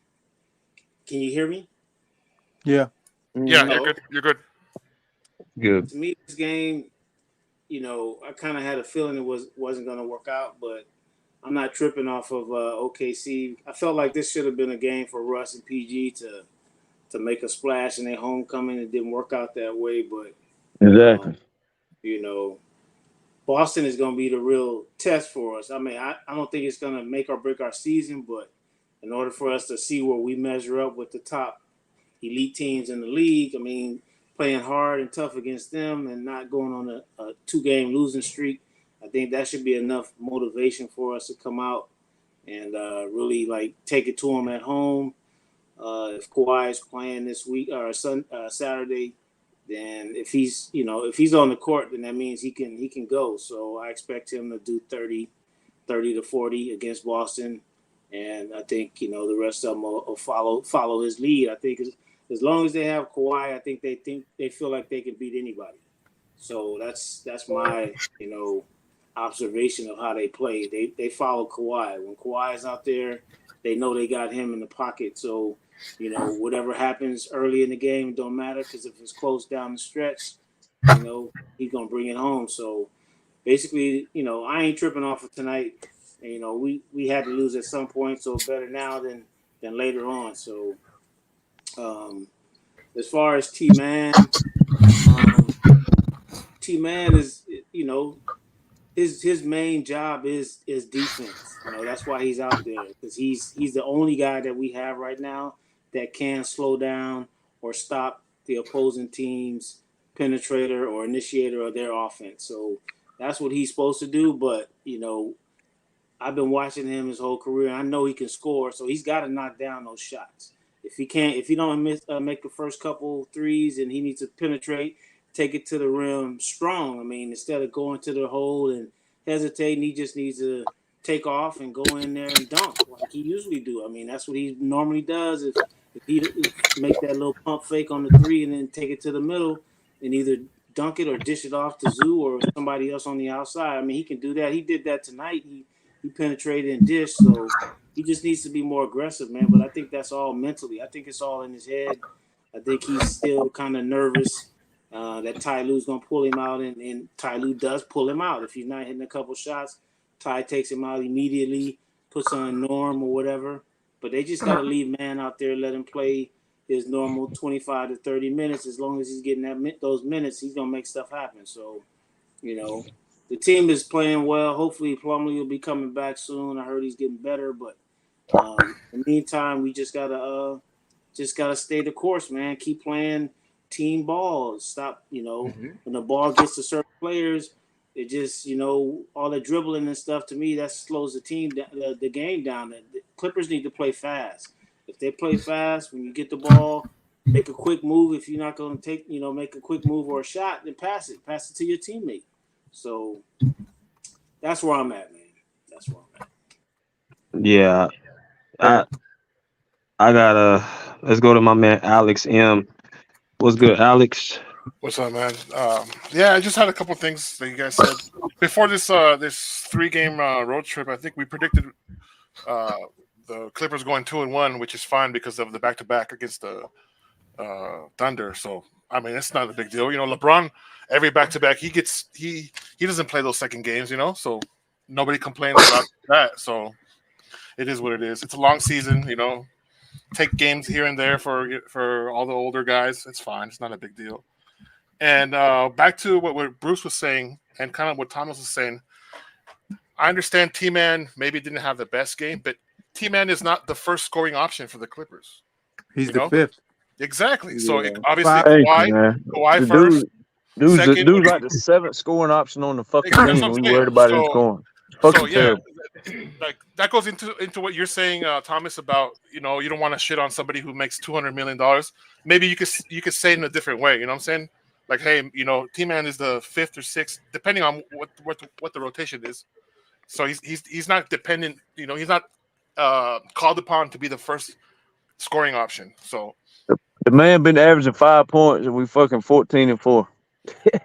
can you hear me? Yeah. Yeah, you're Oh, good. You're good. Good. to me, this game, I kind of had a feeling it wasn't going to work out, but I'm not tripping off of OKC. I felt like this should have been a game for Russ and PG to make a splash in their homecoming. It didn't work out that way, but Exactly. you know, Boston is going to be the real test for us. I mean, I don't think it's going to make or break our season, but in order for us to see where we measure up with the top elite teams in the league, I mean, playing hard and tough against them and not going on a 2-game losing streak, I think that should be enough motivation for us to come out and really like take it to them at home. If Kawhi is playing this week or Saturday, then if he's on the court, then that means he can go. So I expect him to do 30 to 40 against Boston, and I think the rest of them will follow his lead. I think as long as they have Kawhi, I think they feel like they can beat anybody. So that's my observation of how they play. They follow Kawhi. When Kawhi is out there, they know they got him in the pocket. So whatever happens early in the game don't matter, because if it's close down the stretch, he's gonna bring it home. So basically, I ain't tripping off of tonight. And, we had to lose at some point, so better now than later on. So as far as T-Man, T-Man is his main job is defense. That's why he's out there, because he's the only guy that we have right now that can slow down or stop the opposing team's penetrator or initiator of their offense. So that's what he's supposed to do. But I've been watching him his whole career. I know he can score, so he's got to knock down those shots. If he don't make the first couple threes, and he needs to penetrate, take it to the rim strong. I mean, instead of going to the hole and hesitating, he just needs to take off and go in there and dunk like he usually do. I mean, that's what he normally does. If he make that little pump fake on the three and then take it to the middle and either dunk it or dish it off to Zoo or somebody else on the outside. I mean, he can do that. He did that tonight. He penetrated and dished, so he just needs to be more aggressive, man. But I think that's all mentally. I think it's all in his head. I think he's still kind of nervous that Ty Lue's going to pull him out, and Ty Lue does pull him out. If he's not hitting a couple shots, Ty takes him out immediately, puts on Norm or whatever. But they just got to leave Man out there, let him play his normal 25 to 30 minutes. As long as he's getting those minutes, he's going to make stuff happen. So, the team is playing well. Hopefully, Plumlee will be coming back soon. I heard he's getting better, but in the meantime, we just gotta stay the course, man. Keep playing team ball. Stop, when the ball gets to certain players, it just, all the dribbling and stuff. To me, that slows the game down. The Clippers need to play fast. If they play fast, when you get the ball, make a quick move. If you're not going to make a quick move or a shot, then pass it. Pass it to your teammate. So that's where I'm at, man. That's where I'm at. Yeah, I gotta. Let's go to my man Alex M. What's good, Alex? What's up, man? Yeah, I just had a couple things that you guys said before this 3-game road trip. I think we predicted the Clippers going 2-1, which is fine because of the back-to-back against the Thunder. So I mean, it's not a big deal. LeBron, every back-to-back he doesn't play those second games. So nobody complains about that. So it is what it is. It's a long season. Take games here and there for all the older guys. It's fine. It's not a big deal. And back to what Bruce was saying and kind of what Thomas was saying. I understand T-Man maybe didn't have the best game, but T-Man is not the first scoring option for the Clippers. He's the fifth. Exactly. So Yeah. obviously Kawhi The first. Dude's like the seventh scoring option on the fucking That's team. what I'm We saying. worried about him scoring. Fucking terrible. Like that goes into what you're saying, Thomas, about you don't want to shit on somebody who makes $200 million. Maybe you could say it in a different way. You know what I'm saying? Like, hey, T-Man is the fifth or sixth, depending on what the rotation is. So he's not dependent. He's not called upon to be the first scoring option. So the man been averaging 5 points, and we fucking 14-4.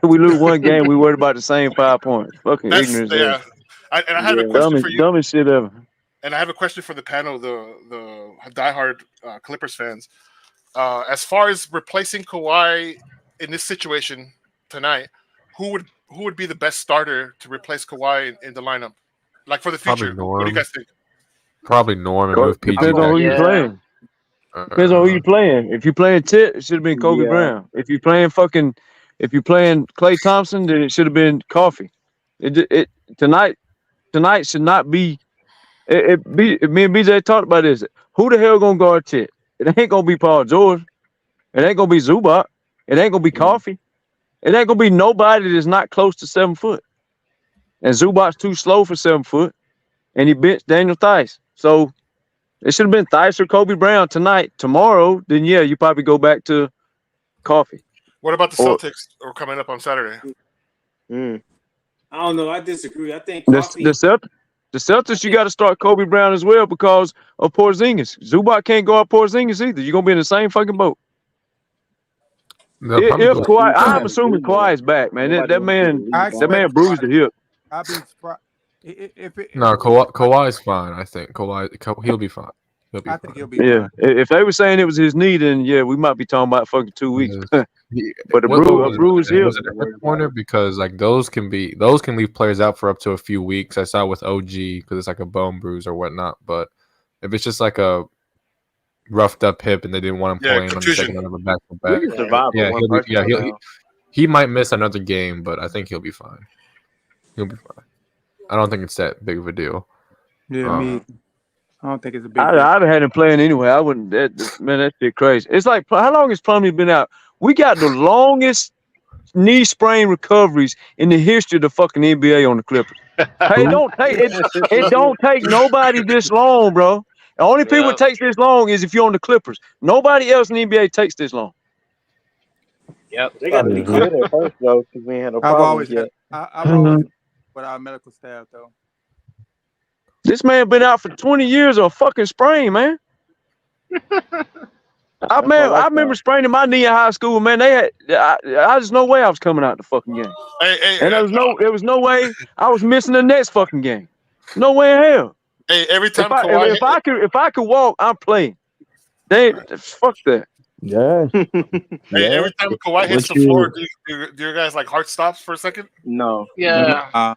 We lose one game, we worried about the same 5 points. Fucking ignorance. Yeah. I have a question for you. Dumbest shit ever. And I have a question for the panel, the diehard Clippers fans. As far as replacing Kawhi in this situation tonight, who would be the best starter to replace Kawhi in the lineup, like for the future? What do you guys think? Probably Norm and move PG. Depends on who you playing. Depends on who you playing. If you playing Tit, it should have been Kobe Brown. If you playing Klay Thompson, then it should have been Coffee. Tonight should not be. Me and BJ talked about this. Who the hell gonna guard Tit? It ain't gonna be Paul George. It ain't gonna be Zubac. It ain't gonna be Coffee. It ain't gonna be nobody that's not close to 7 foot. And Zubac's too slow for 7 foot. And he benched Daniel Theis. So it should have been Theis or Kobe Brown tonight. Tomorrow, then yeah, you probably go back to Coffee. What about the Celtics are coming up on Saturday? I don't know. I disagree. I think the Celtics, you got to start Kobe Brown as well because of Porzingis. Zubac can't go out Porzingis either. You're gonna be in the same fucking boat. They'll probably If go. Kawhi, I'm assuming Kawhi is back, man. That man, I that man expect bruised the hip. I'll be surprised if No, Kawhi's fine. I think he'll be fine. He'll be I think fine. he'll be Yeah, fine. if they were saying it was his knee, then yeah, we might be talking about fucking 2 weeks. Yes. But a What was bruised it? hip. Was it a hip corner? Because like those can leave players out for up to a few weeks. I saw with OG because it's like a bone bruise or whatnot. But if it's just like a roughed up hip and they didn't want him Yeah, playing on the second contusion. round of a back to We back, can survive yeah, with one person for now. he might miss another game, but I think he'll be fine. He'll be fine. I don't think it's that big of a deal. Yeah, me. I don't think it's a big I'd deal. have had him playing anyway. I wouldn't. That shit crazy. It's like, how long has Plumlee been out? We got the longest knee sprain recoveries in the history of the fucking NBA on the Clippers. Hey, it don't take nobody this long, bro. The only people it takes this long is if you're on the Clippers. Nobody else in the NBA takes this long. Yep. They got to be We quick. did at first though, because we ain't had no I've always problems had yet. I've always with our medical staff though. This man been out for 20 years of a fucking sprain, man. I remember spraining my knee in high school, man. I just no way I was coming out the fucking game. And there was no way I was missing the next fucking game. No way in hell. Hey, every time If I could walk, I'm playing. Fuck that. Yeah. every time Kawhi hits the floor, do your guys like heart stops for a second? No. Yeah.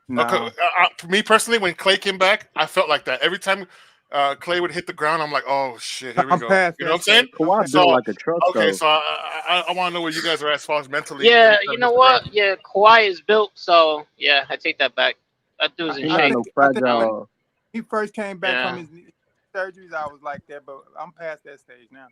No. Okay, for me personally, when Clay came back, I felt like that. Every time Clay would hit the ground, I'm like, oh shit, here we go. You know what I'm saying? Kawhi So, built like a truck, okay, though. so I want to know where you guys are as far as mentally. Yeah, every time you he know hits the what? ground. Yeah, Kawhi is built, so yeah, I take that back. That dude's in He's shape. not no I think fragile. he first came back Yeah. from his knee surgeries, I was like that, but I'm past that stage now.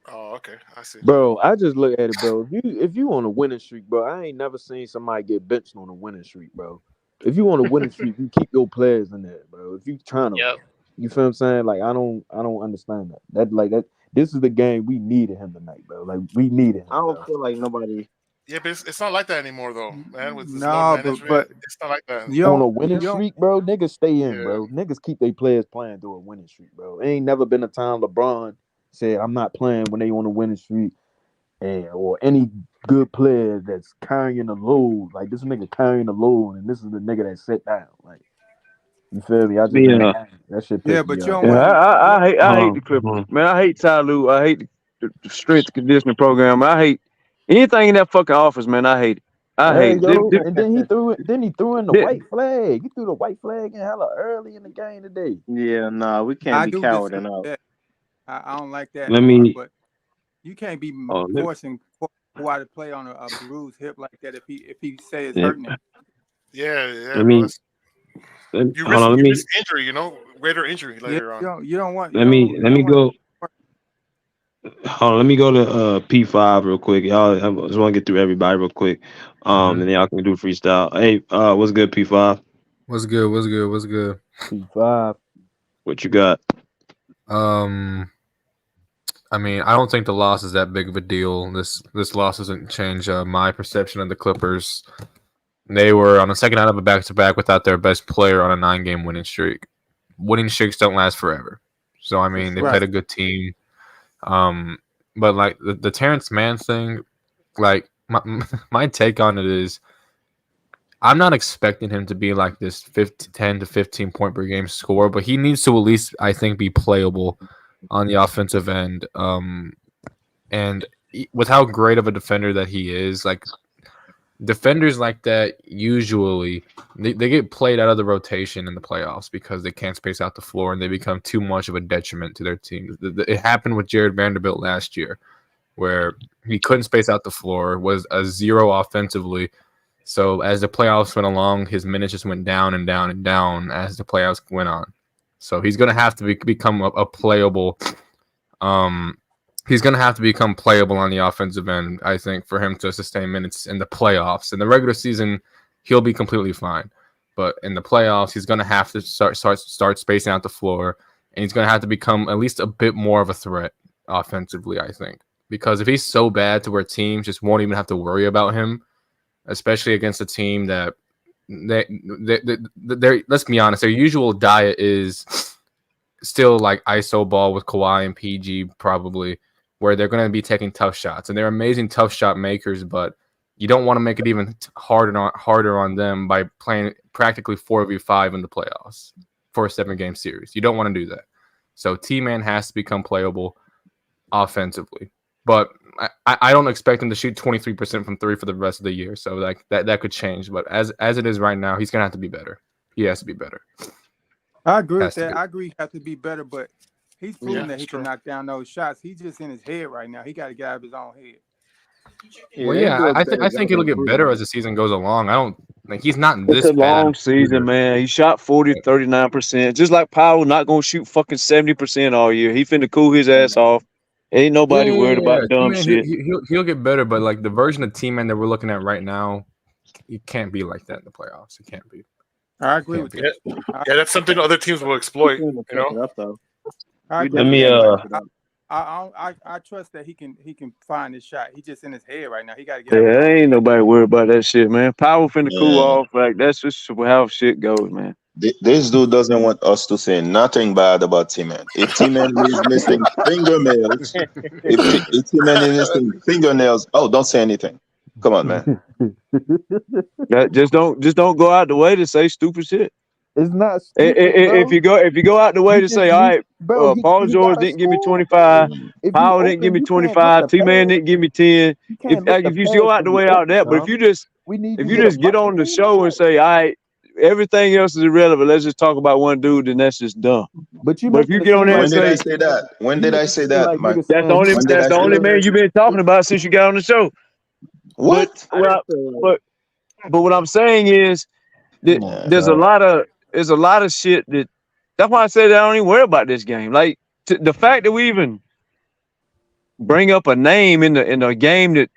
Oh, okay, I see. Bro, I just look at it, bro. If you on a winning streak, bro, I ain't never seen somebody get benched on a winning streak, bro. If you on a winning streak, you keep your players in there, bro. If you trying to, Yep. you feel what I'm saying? Like I don't understand that. That this is the game we needed him tonight, bro. Like we needed him. I don't bro. feel like nobody. Yeah, but it's not like that anymore, though, man. With this No, load but management, it's not like that. you On a don't winning you don't streak, bro, niggas stay in, Yeah. bro. Niggas keep their players playing through a winning streak, bro. It ain't never been a time LeBron said I'm not playing when they on a winning streak, or any good player that's carrying the load. Like this nigga carrying the load, and this is the nigga that sit down. Like you feel me? I just that shit Yeah, pissed but me you off. don't Yeah, want to. I hate the Clippers, man. I hate Ty Lue. I hate the strength conditioning program. I hate anything in that fucking office, man. I hate it. I hate it. Yo, and then he threw it. Then he threw in the white flag. He threw the white flag in hella early in the game today. Yeah, nah, we can't I be do coward disagree enough. with that. I don't like that. Let me. But you can't be Oh, let- forcing Kawhi to play on a bruised hip like that if he say it's Yeah. hurting him. Yeah, Let bro. me. You Hold on. Let me. risk injury, greater injury Yeah, later on. you don't want. Let me go. Hold on, let me go to P5 real quick. Y'all, I just want to get through everybody real quick. And then y'all can do freestyle. Hey, what's good, P5? What's good? What's good? What's good? P5. What you got? I mean, I don't think the loss is that big of a deal. This loss doesn't change my perception of the Clippers. They were on the second out of a back-to-back without their best player on a 9-game winning streak. Winning streaks don't last forever. So, I mean, they played a good team. But, like, the Terance Mann thing, like, my take on it is I'm not expecting him to be like this 10 to 15 point per game scorer, but he needs to at least, I think, be playable on the offensive end. And with how great of a defender that he is, like defenders like that usually they get played out of the rotation in the playoffs because they can't space out the floor and they become too much of a detriment to their team. It happened with Jared Vanderbilt last year, where he couldn't space out the floor, was a zero offensively. So as the playoffs went along, his minutes just went down and down and down as the playoffs went on. So he's going to have to become a playable. He's going to have to become playable on the offensive end, I think, for him to sustain minutes in the playoffs. In the regular season, he'll be completely fine. But in the playoffs, he's going to have to start spacing out the floor, and he's going to have to become at least a bit more of a threat offensively, I think. Because if he's so bad to where teams just won't even have to worry about him, especially against a team that let's be honest, their usual diet is still like ISO ball with Kawhi and PG probably where they're going to be taking tough shots, and they're amazing tough shot makers, but you don't want to make it even harder on them by playing practically 4v5 in the playoffs for a 7-game series. You don't want to do that. So T-Man has to become playable offensively. But I don't expect him to shoot 23% from 3 for the rest of the year. So that could change. But as it is right now, he's going to have to be better. He has to be better. I agree with Has to that. be. I agree he has to be better, but he's proven that he true. can knock down those shots. He's just in his head right now. He got to get out of his own head. Well, yeah, I think it'll get better as the season goes along. I don't like he's not It's this a bad. long season, man. He shot 40, 39%. Just like Powell, not gonna shoot fucking 70% all year. He finna cool his ass off. Ain't nobody worried about dumb T-Man, shit. he'll get better, but like the version of T-Man that we're looking at right now, it can't be like that in the playoffs. It can't be. I agree with Yeah, that. yeah, that's something other teams will exploit. You know, Up, though. I We agree Let with me that. I trust that he can find his shot. He's just in his head right now. He got to get out of his Yeah, own ain't nobody worried about that shit, man. Powell finna cool Yeah. off. Like that's just how shit goes, man. This dude doesn't want us to say nothing bad about T-Man. If T-Man is missing fingernails, if T-Man is missing fingernails, oh, don't say anything. Come on, man. That just don't go out the way to say stupid shit. It's not stupid, bro. If you go out the way You to just say, all right, bro, Paul he George gotta didn't give me score, 25, bro. If you Powell didn't give open, me you can't look 25, the T-Man pass. didn't give me 10. You can't look the If you pass go out the when way you out open, that, but if bro. you just We need if to you get a just get on the fucking show and say, all right, everything else is irrelevant, let's just talk about one dude, then that's just dumb. But you But if making you it get on seem there like and When did I say say that? When you did I make it say seem that, like Mike? niggas saying he When did I that's the say only that? man you've been talking about since you got on the show. What? But what I'm saying is that come on, there's a dog. lot of shit that that's why I said I don't even worry about this game. Like the fact that we even bring up a name in the game that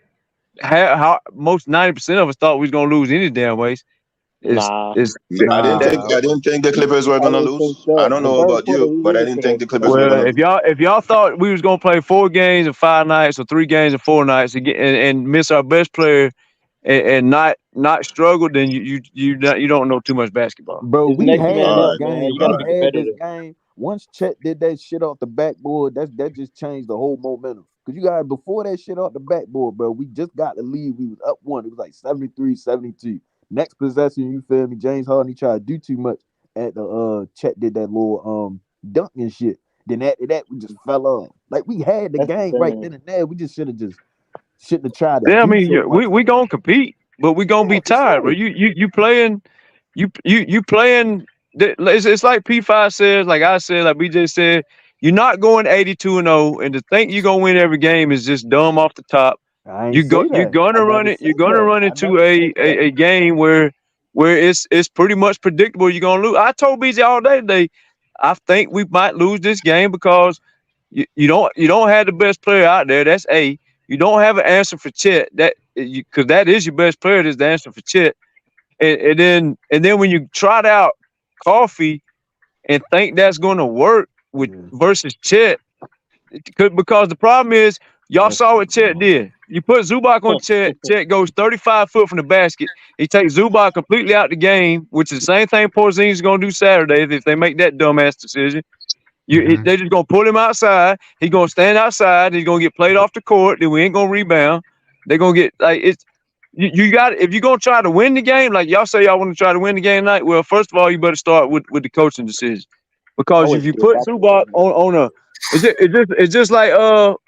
how most 90% of us thought we was gonna lose any damn ways is Nah. I didn't that. think the Clippers were I gonna didn't think lose. I that. don't The know third about quarter, you, we but I really didn't could think have. the Clippers were Well, gonna if lose. y'all thought we was gonna play 4 games in 5 nights or 3 games in 4 nights and miss our best player and not struggle, then you don't know too much basketball. Bro, It's we next had man All this up, right, man. game. You got all to We be right. had this competitive. game. Once Chet did that shit off the backboard, that just changed the whole momentum. Cause you guys before that shit off the backboard, bro, we just got the lead. We was up 1. It was like 73-72. Next possession, you feel me? James Harden he tried to do too much at the Chet did that little dunk and shit. Then after that, we just fell off. Like we had the That's the game right thing. then and there. We just shouldn't have tried to Yeah, I do mean so much. we gonna compete, but we gonna Yeah, be for tired. Bro, sure. you playing, you playing. It's like P5 says, like I said, like BJ said. You're not going 82-0, and to think you're gonna win every game is just dumb off the top. I ain't say You're that. I gonna run never it. You're said gonna that. run I into never said that. a game where it's pretty much predictable you're gonna lose. I told BJ all day today. I think we might lose this game because you don't have the best player out there. That's A. You don't have an answer for Chet. Because that is your best player. Is the answer for Chet. And then when you trot out Coffee and think that's going to work with Yeah. versus Chet, because the problem is y'all That's saw what Chet did. You put Zubac on Chet. Chet goes 35 foot from the basket. He takes Zubac completely out the game, which is the same thing Porzingis is going to do Saturday if they make that dumbass decision. They just gonna pull him outside. He's gonna stand outside. He's gonna get played off the court. Then we ain't gonna rebound. They're gonna get like it's. You got if you're gonna try to win the game, like y'all say y'all want to try to win the game tonight. Well, first of all, you better start with the coaching decision, because if Always you get put back to Zubac that. on a, it's just like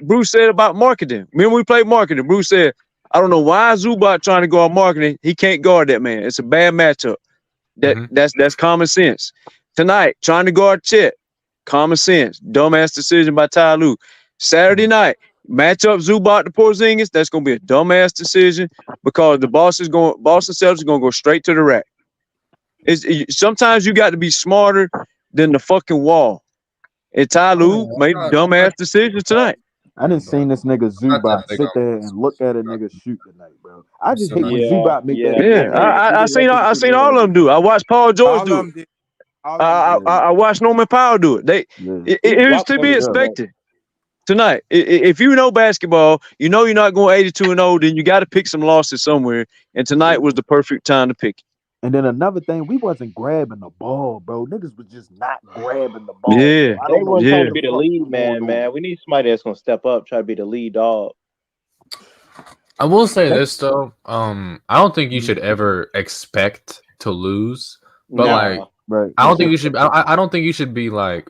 Bruce said about marketing. Remember we played marketing. Bruce said, I don't know why Zubac trying to guard marketing. He can't guard that man. It's a bad matchup. That's common sense. Tonight, trying to guard Chet. Common sense. Dumbass decision by Ty Lue. Saturday night, match up Zubac to Porzingis. That's gonna be a dumbass decision because the Boston Celtics gonna go straight to the rack. Sometimes you got to be smarter than the fucking wall. And Ty Lue made dumbass decisions tonight. I didn't seen this nigga Not that Zubac big sit on there and look at a nigga shoot tonight, bro. I just hate when Yeah, Zubac make that yeah. Yeah, excuses. He didn't I execute seen all well. of them do it. I watched Paul George All do of it. them did. All of them did. I watched Norman Powell do it. Yeah. He It was dropped to some be of them, but expected tonight. If you know basketball, you know you're not going 82-0. Then you got to pick some losses somewhere. And tonight was the perfect time to pick it. And then another thing, we wasn't grabbing the ball, bro. Niggas was just not grabbing the ball. Yeah, Bro. I They don't know wasn't what trying yeah. to the be the fuck lead was going man, on. man. We need somebody that's gonna step up, try to be the lead dog. I will say this though. I don't think you should ever expect to lose, but like, Nah. Right. I don't think you should. I don't think you should be like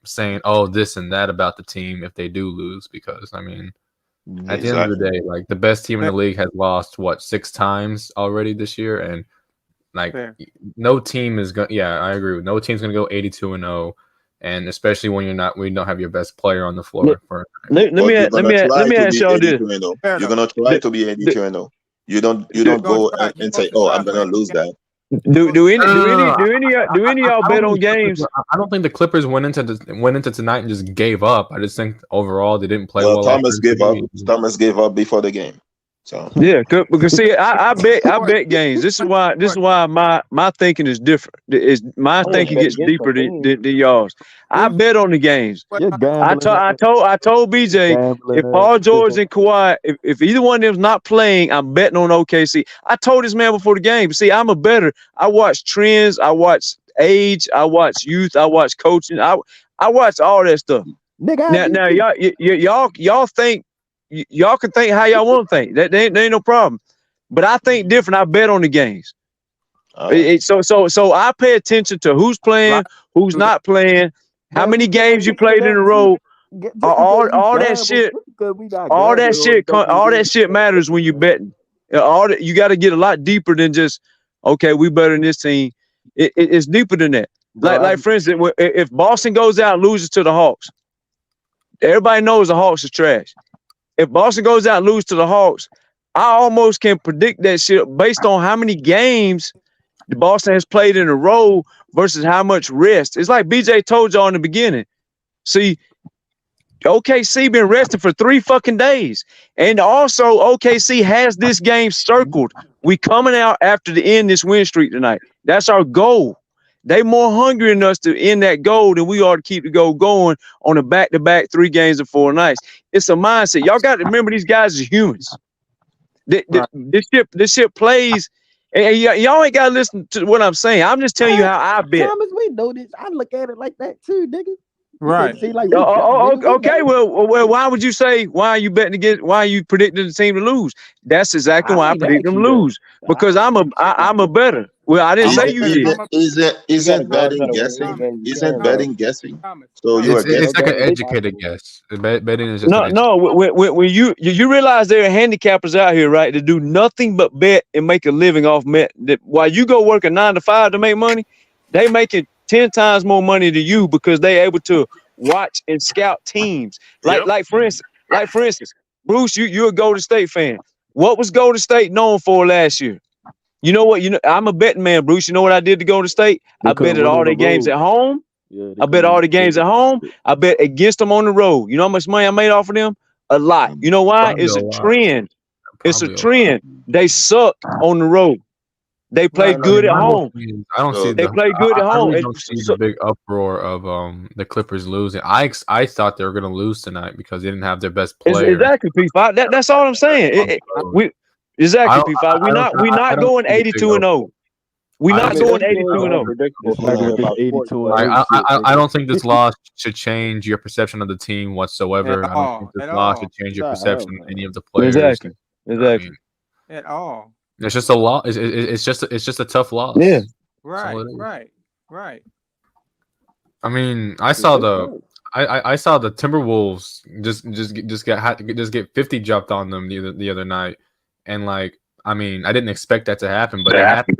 saying this and that about the team if they do lose, because I mean, at the end of the Exactly. day, like the best team in the Fair. league has lost what 6 times already this year, and like Fair. no team is going. Yeah, I agree. No team's going to go 82-0, and especially when we don't have your best player on the floor. Let But you're gonna me try to ask be y'all this. 82-0. Fair You're though. gonna try to be 82-0. You don't You're gonna go try. You're and say, supposed to "Oh, try I'm for gonna every lose game. that." Do Supposed any to do any No, do any do any of y'all bet on games? I don't think the Clippers went into tonight and just gave up. I just think overall they didn't play Well, well. Thomas gave up. offensively. Thomas gave up before the game. So Yeah, because see, I support. bet games. This is why my thinking is different. Is my I wouldn't thinking bet gets against deeper no team. than y'all's. I Bruce, bet on the games. what You're gambling. I told BJ Gambling. if Paul George and Kawhi, if either one of them's not playing, I'm betting on OKC. I told this man before the game. See, I'm a bettor. I watch trends. I watch age. I watch youth. I watch coaching. I watch all that stuff. Nigga, I do Now too. y'all think y'all can think how y'all want to think. That ain't no problem. But I think different. I bet on the games. all right. So I pay attention to who's playing, right? who's Do that. not playing, how But many we can't games you listen to played in a that. row. Just because you All that gamble, shit, just because we not all that gambling, shit, all that shit matters when you betting. You got to get a lot deeper than just okay, we better than this team. It's deeper than that. bro. Like for instance, if Boston goes out and loses to the Hawks, everybody knows the Hawks is trash. If Boston goes out and loses to the Hawks, I almost can predict that shit based on how many games the Boston has played in a row versus how much rest. It's like BJ told y'all in the beginning. See, OKC been resting for 3 fucking days. And also OKC has this game circled. We coming out after the end this win streak tonight. That's our goal. They more hungry than us to end that goal than we are to keep the goal going on a back-to-back 3 games in 4 nights. It's a mindset. Y'all got to remember these guys are humans. Right. This shit plays. And y'all ain't gotta listen to what I'm saying. I'm just telling you how I bet. Thomas, we know this. I look at it like that too, nigga. Right. See, like, nigga, Okay. Well, why would you say why are you betting against? Why are you predicting the team to lose? That's exactly why I predict them to lose because I'm a better. Well, I didn't I'm a say you better. did. I'm a You gotta Isn't go outside betting of what guessing? league games you Isn't can, bro. betting guessing? Thomas. So you are It's like an guessing. educated guess. Betting is just an No. When you realize there are handicappers out here, right, that do nothing but bet and make a living off bet. That while you go work a 9 to 5 to make money, they making 10 times more money than you because they able to watch and scout teams. Yep. Like for instance, Bruce, you're a Golden State fan. What was Golden State known for last year? You know what? I'm a betting man, Bruce. You know what I did to Golden State? I betted all their games at home. I bet all the games at home. I bet against them on the road. You know how much money I made off of them? A lot. You know why? Probably It's a a lot. trend. It's a Probably a lot. trend. They suck on the road. They play Right. good at My whole home. thing is, I don't So see They the. play good at I home. really don't see the big uproar of the Clippers losing. I thought they were going to lose tonight because they didn't have their best player. Exactly, P5. That's all I'm saying. Exactly, P5. We not going 82-0. We not going 82-0. Unpredictable It's not gonna be about 82 sports, and bro. 8 shit. I don't think this loss should change your perception of the team whatsoever. At I don't think all. this At loss all. should change your Nah, perception hell of no. any of the players. Exactly. I Exactly. mean, At all. it's just a loss. It's just a tough loss. Yeah. Right. all it is. Right. I mean, I saw the Timberwolves just get 50 jumped on them the other night, and like I mean I didn't expect that to happen, but it happened.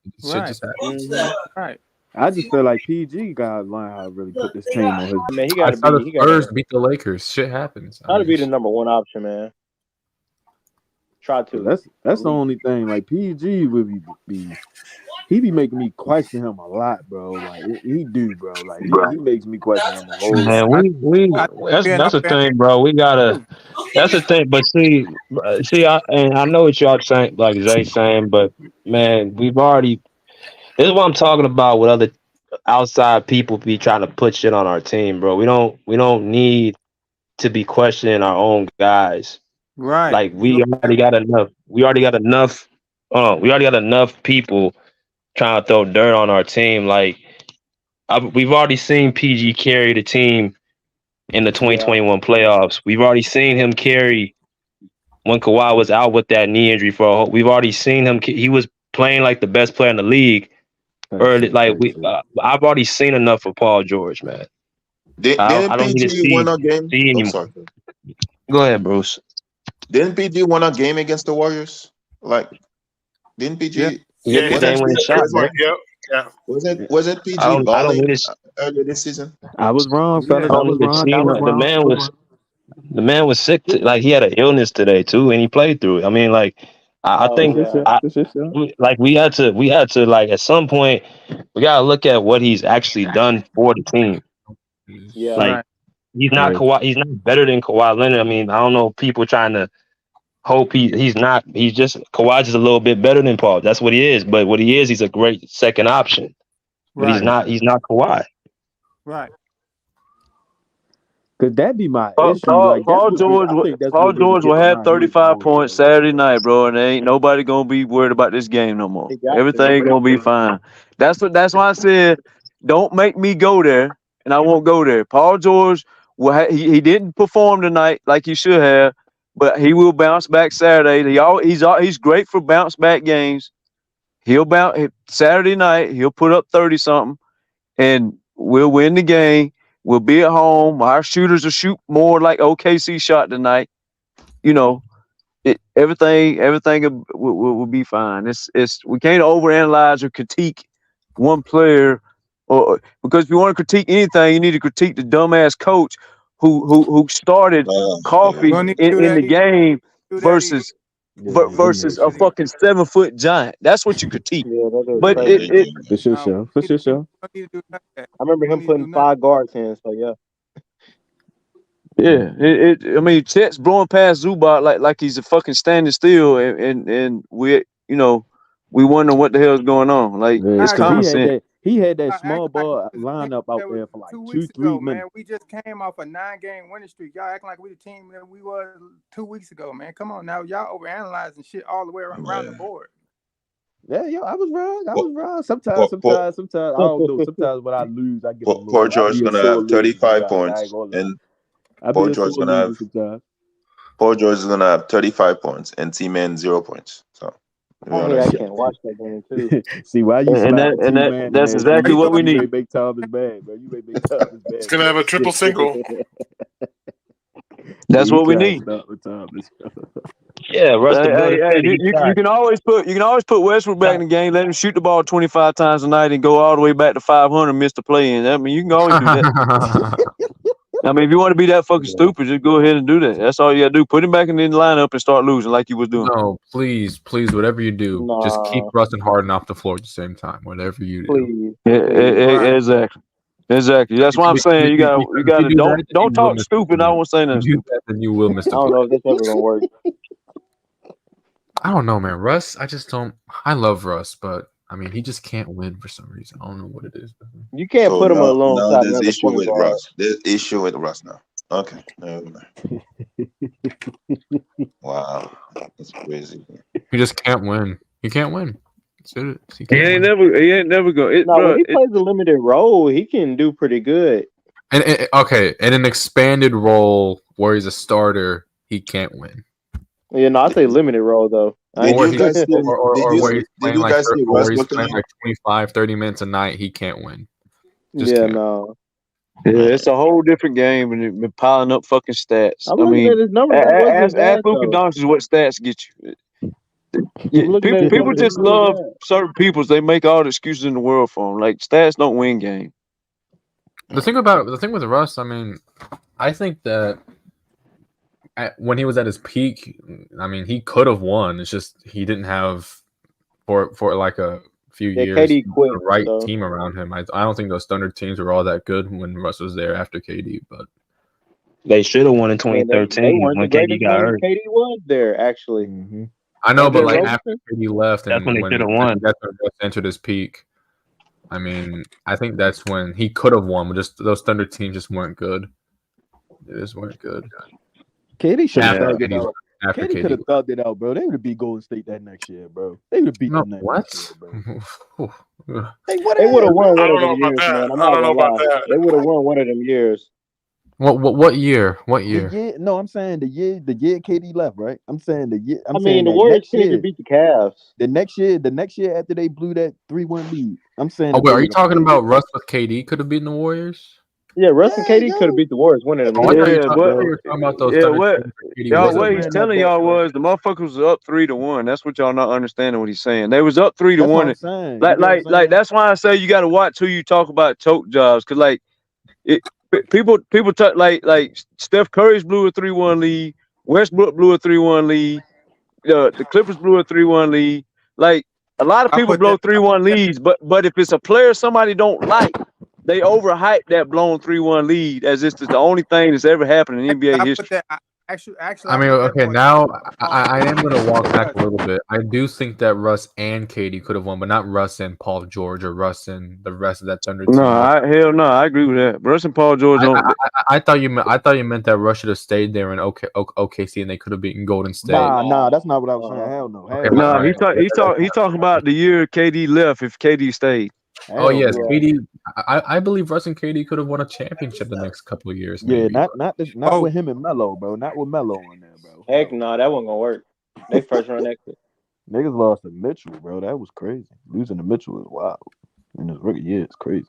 It should Right. just happen. Right. I just feel like PG gotta learn how to really put this team on his. Man, he I gotta saw be. the He Spurs gotta beat the Lakers. Shit happens. try to be the number one option, man. Try to. That's the only thing. Like PG would be he be making me question him a lot, bro. Like he do, bro. Like he makes me question him a whole lot. Man, that's the thing, bro. We gotta. That's the thing. But see, I know what y'all saying, like Zay saying, but man, we've already. This is what I'm talking about with other outside people be trying to put shit on our team, bro. We don't need to be questioning our own guys. Right. Like we already got enough. We already got enough we already got enough people trying to throw dirt on our team. Like we've already seen PG carry the team in the 2021 playoffs. We've already seen him carry when Kawhi was out with that knee injury for a whole. We've already seen him. He was playing like the best player in the league early. Like I've already seen enough of Paul George, man. Didn't I don't need to PG win a game? see Oh, anymore. sorry. Go ahead, Bruce. Didn't PG win a game against the Warriors? Like, didn't PG? Yeah, Yeah, the game winning shot, man. Yeah. Wasn't PG I don't balling need to. earlier this season? I was wrong, Yeah. fellas. I I don't was need to wrong. see. I was The wrong. man was sick. Like he had an illness today too, and he played through it. I mean, like I Oh, think yeah. This is like we had to like at some point we gotta look at what he's actually done for the team. Yeah. Like Right. he's not Kawhi. He's not better than Kawhi Leonard. I mean, I don't know. People trying to hope he's not. He's just Kawhi's just a little bit better than Paul. That's what he is. But what he is, he's a great second option. But Right. he's not Kawhi. Right. because that'd be my Paul, issue. Paul, Like that's Paul what George, I think that's Paul what really George will get have on my nerves 35 more points so. Saturday night, bro, and ain't nobody gonna be worried about this game no more. He got Everything gonna be fine. That's why I said don't make me go there, and I won't go there. Paul George he didn't perform tonight like he should have, but he will bounce back Saturday. He's great for bounce back games. He'll bounce Saturday night. He'll put up 30 something, and we'll win the game. We'll be at home. Our shooters will shoot more like OKC shot tonight. You know, everything will be fine. It's we can't overanalyze or critique one player, or because if you want to critique anything, you need to critique the dumbass coach who started Coffee Don't need to do in that the either. game Do that either. versus versus a fucking 7-foot giant. That's what you critique. Yeah, that is But crazy. it For sure, show. For sure, show. Don't need to do none of that. I remember Don't him need to do putting nothing. 5 guards in, so yeah. Yeah, I mean, Chet's blowing past Zubac like he's a fucking standing still, and we wonder what the hell's going on. Like Yeah, it's because common sense. he had that Y'all small acting like ball we was the team lineup out that there was for like 2 2-3 weeks ago, minutes. man. We just came off a 9-game winning streak. Y'all acting like we the team that we was 2 weeks ago, man. Come on now, y'all overanalyzing shit all the way around the board. Yeah, yo, I was wrong. I was wrong. Paul- Sometimes I don't know. Sometimes when I lose, I get a little. Paul I George be a gonna sore have loser 35 sometimes. I points, ain't gonna lie. and I Paul be a George sore gonna loser have sometimes. Paul George is gonna have 35 points, and T-Man 0 points. So I hate I can't watch that game too. See why you And slapping T-Man? that's and exactly what we you need. ain't make Thomas bad, bro. You ain't make Thomas bad. It's gonna have a triple single. That's what we need. With Thomas. Yeah, Russ the Builder said he You tried. can always put Westbrook back in the game. Let him shoot the ball 25 times a night and go all the way back to 500, miss the play in. I mean, you can always do that. I mean, if you want to be that fucking stupid, just go ahead and do that. That's all you gotta do. Put him back in the lineup and start losing like you was doing. No, please, whatever you do, just keep Nah. Russ and Harden off the floor at the same time. Whatever you do. Please. Exactly. That's why I'm saying you gotta don't talk stupid. I won't say nothing If you do stupid. that, then you will miss I the don't play. know if this ever gonna work. I don't know, man. Russ, I just don't. I love Russ, but I mean, he just can't win for some reason. I don't know what it is. You can't So put him now alongside there's another issue point with guard. Russ. There's issue with Russ now. Okay. Wow, that's crazy. He just can't win. He can't win. That's it. He ain't never go. No, when he plays a limited role, he can do pretty good. And okay, in an expanded role where he's a starter, he can't win. Yeah, no, I say limited role though. Did Or you guys see? where he's playing you like guys see or Russ he's looking playing at? like 25, 30 minutes a night, he can't win. Just Yeah, can't. no. Yeah, it's a whole different game and it been piling up fucking stats. I'm I looking mean, at his numbers. He wasn't ask bad Luka though. Doncic what stats get you. Yeah, I'm looking at his people numbers. just He wasn't love bad. certain people. They make all the excuses in the world for them. Like stats don't win games. The thing with Russ, I mean, I think that when he was at his peak, I mean, he could have won. It's just he didn't have for like a few years KD quit, the right so. team around him. I don't think those Thunder teams were all that good when Russ was there after KD, but They should have won in I mean, 2013 they weren't the when greatest KD got when hurt. KD was there, actually. Mm-hmm. I know, but Andre like Roberson? after KD left That's and when they when should have won. that's when Russ entered his peak. I mean, I think that's when he could have won, but just those Thunder teams just weren't good. They just weren't good. KD should have After started. KD left. after KD could KD. have thugged it out, bro. They would have beat Golden State that next year, bro. They would have beat No, them that what? next year, bro. They would They would have, have won bro. one I of don't them know about years, that. man. I'm I not don't know gonna about lie. that. They would have won one of them years. What year? What The year? year, no, I'm saying the year KD left, right? I'm saying the year. I'm I mean, saying the that Warriors next couldn't even year, beat the Cavs. the next year after they blew that 3-1 lead. I'm saying Oh that wait, they are was you gonna talking beat about them. Russ with KD could have beaten the Warriors? Yeah, Russ and Yeah, KD could have yo, beat the Warriors one of them nigga, Oh, I years. thought you, Yeah, listen, talk, I thought but you bro. were talking about those yeah, Thunder what teams where KD y'all wasn't what Niggas he's ran playing. that telling back, y'all bro. was the motherfuckers was up 3-1. That's what y'all not understanding what he's saying. They was up three to That's what one. I'm saying. You Like get what I'm like like saying? that's why I say you got to watch who you talk about choke jobs, cause like people talk like Steph Curry's blew a 3-1 lead. Westbrook blew a 3-1 lead. The Clippers blew a 3-1 lead. Like a lot of I people put blow that. I put 3-1 that. leads, but if it's a player somebody don't like, they overhype that blown 3-1 lead as if it's the only thing that's ever happened in NBA I put history. that. Actually, I I mean, put that okay, boy now on I am going to walk back because a little bit. I do think that Russ and KD could have won, but not Russ and Paul George or Russ and the rest of that Thunder No, team. hell no, I agree with that. Russ and Paul George don't. I thought you meant that Russ should have stayed there in OKC and they could have beaten Golden Hell State. Nah, that's no. not what I was saying. Hell no, Okay, hell my, no, all No, right. he talking about the year KD left. If KD stayed, Oh hell yes, no. Yeah. KD. I believe Russ and KD could have won a championship the next couple of years, Yeah, maybe. not with him and Melo, bro. Not with Melo on there, bro. Heck no, that wasn't gonna work. They first round exit. Niggas lost to Mitchell, bro. That was crazy. Losing to Mitchell is wild. In his rookie year, it's crazy.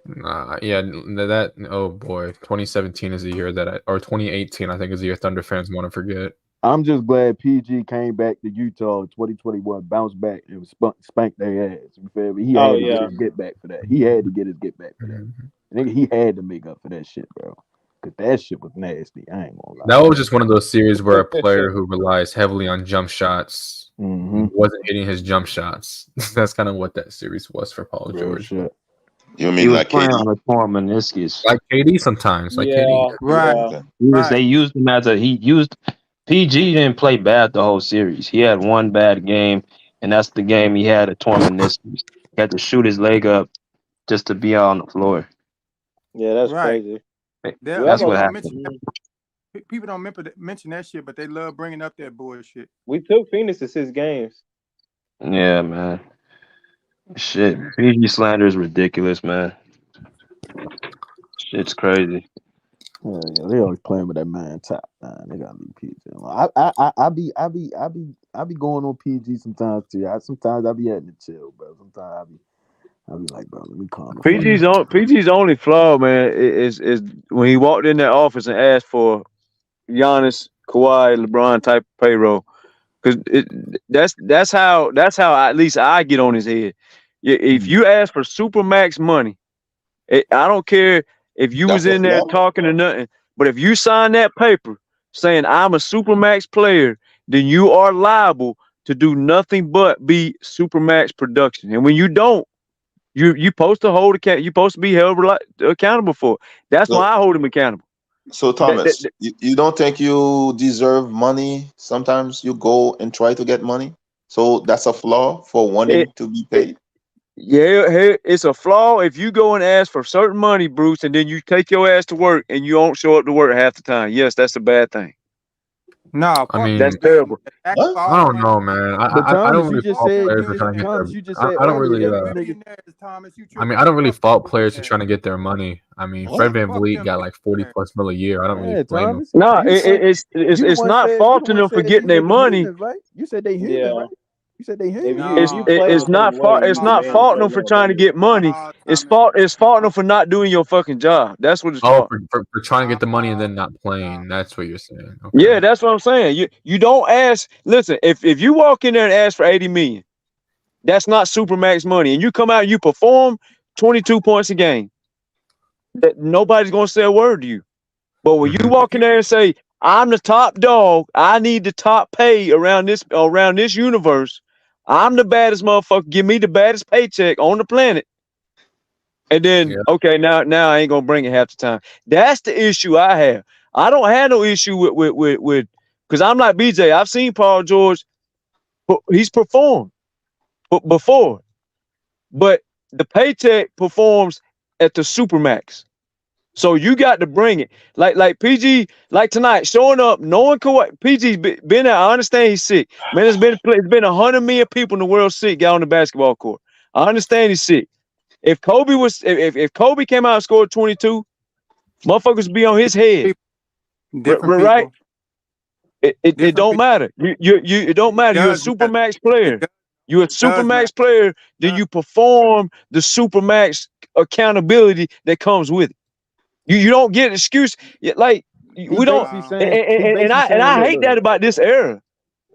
Yeah, that. Oh boy, 2017 is the year or 2018, I think, is the year Thunder fans want to forget. I'm just glad PG came back to Utah in 2021, bounced back, and spanked their ass. You feel me? He Oh had to get yeah. his get back for that. He had to get his get back for that. Nigga, he had to make up for that shit, bro. Cause that shit was nasty. I ain't gonna lie. That was just one of those series where a player who relies heavily on jump shots wasn't hitting his jump shots. That's kind of what that series was for Paul Real George. shit. You He mean was like playing KD? on a torn meniscus. Like KD sometimes, like KD. Yeah. right, Yeah. right. They used him PG didn't play bad the whole series. He had one bad game, and that's the game he had a torn meniscus. He had to shoot his leg up just to be out on the floor. Yeah, that's Right. crazy. That's People what don't happened. mention that shit, but they love bringing up that bullshit. We took Phoenix to 6 games. Yeah, man. Shit, PG slander is ridiculous, man. Shit's crazy. Yeah, they always playing with that man top. Man, they gotta leave PG alone. I be going on PG sometimes too. Sometimes I be having to chill, bro. Sometimes I be like, bro, let me calm the fuck. PG's only flaw, man, is when he walked in that office and asked for Giannis, Kawhi, LeBron type of payroll. Because that's how at least I get on his head. If you ask for super max money, I don't care if you was That's a in there flaw. talking or nothing. But if you sign that paper saying I'm a super max player, then you are liable to do nothing but be super max production. And when you don't, you supposed to you supposed to be held accountable for it. That's So, why I hold him accountable. so Thomas, you don't think you deserve money? Sometimes you go and try to get money. So that's a flaw for It, wanting to be it, paid. yeah, it's a flaw if you go and ask for certain money, Bruce, and then you take your ass to work and you don't show up to work half the time. Yes, that's a bad thing. No, I fuck mean, That's that. terrible. What? I don't know, man. But I don't Thomas, you really just fault said players for trying to get their. Thomas, you just said I don't earlier really. that Them nigga. billionaires, Thomas, you I mean, tripping? I don't really Fuck them fault players for billionaires. trying to get their money. I mean, Fred What? Van Fuck Vliet them got like 40 billionaires. plus mil a year. I don't really Yeah, blame him. Thomas. No, You said you the it's one not said faulting them for that getting these their niggas money. humans, right? You said they human, Yeah. right? You said they If human. you if It's you No, play a it's certain not way, it's you no, not demand a faulting them certain for amount of trying to money. get money. no, It's Thomas. faulting them No, for not doing your fucking job. That's what it's Oh, for. for trying to get the money and no, then not no. playing. That's what you're saying. Yeah, Okay. that's what I'm saying. You don't ask. Listen, if you walk in there and ask for 80 million, that's not super max money, and you come out and you perform 22 points a game, that nobody's gonna say a word to you. But when you Hmm. walk in there and say, I'm the top dog, I need the top pay around this universe, I'm the baddest motherfucker, give me the baddest paycheck on the planet. And then, Yeah. okay, now I ain't gonna bring it half the time. That's the issue I have. I don't have no issue with because I'm like BJ. I've seen Paul George, he's performed before, but the paycheck performs at the supermax. So you got to bring it. Like PG, like tonight, showing up, knowing Kawhi. PG's been there. I understand he's sick. Man, it's been 100 million people in the world sick out on the basketball court. I understand he's sick. If Kobe was, if Kobe came out and scored 22, motherfuckers be on his head. Different Right? people. It don't matter. It don't matter. You're a supermax player. You're a supermax player. Then you perform the supermax accountability that comes with it. You don't get an excuse. Like we don't. And I hate that about this era.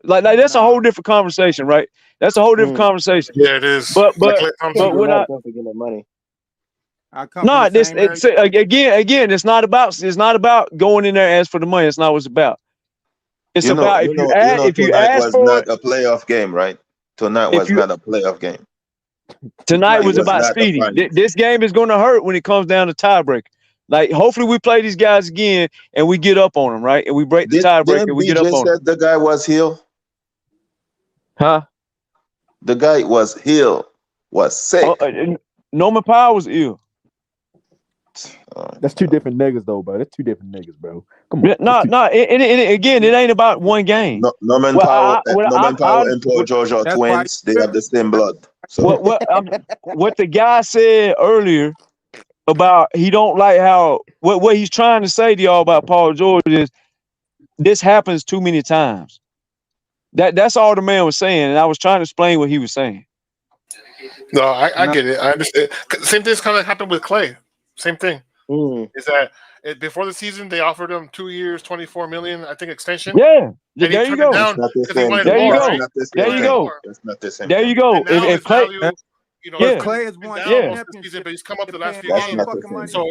Like that's a whole different conversation, right? That's a whole different conversation. Yeah, it is. But Kendrick when Lamar to get that money. no, again, it's not about going in there and ask for the money. It's not what it's about. It's about if you ask was for not it. a playoff game, right? Tonight was not a playoff game. Tonight was was about not the speedy. finals. This game is going to hurt when it comes down to tiebreak. Like, hopefully we play these guys again and we get up on them, right? And we break the tiebreak and we get up on them. The guy was heel. Huh? The guy was heel. Was sick. Norman Powell was ill. That's two different niggas, though, bro. That's two different niggas, bro. Come on. No. Again, it ain't about one game. Norman Powell and Paul George are twins. They have the same blood. So. What the guy said earlier about he don't like how what he's trying to say to y'all about Paul George is this happens too many times. That's all the man was saying, and I was trying to explain what he was saying. No, I get it. I understand. Same thing's kind of happened with Clay. Same thing. Is that before the season they offered him 2 years, $24 million, I think, extension. Yeah, and there you go. There you go. There you go. It's not the same. There you go. If Clay, if Clay has won season, but he's come up the last few games. So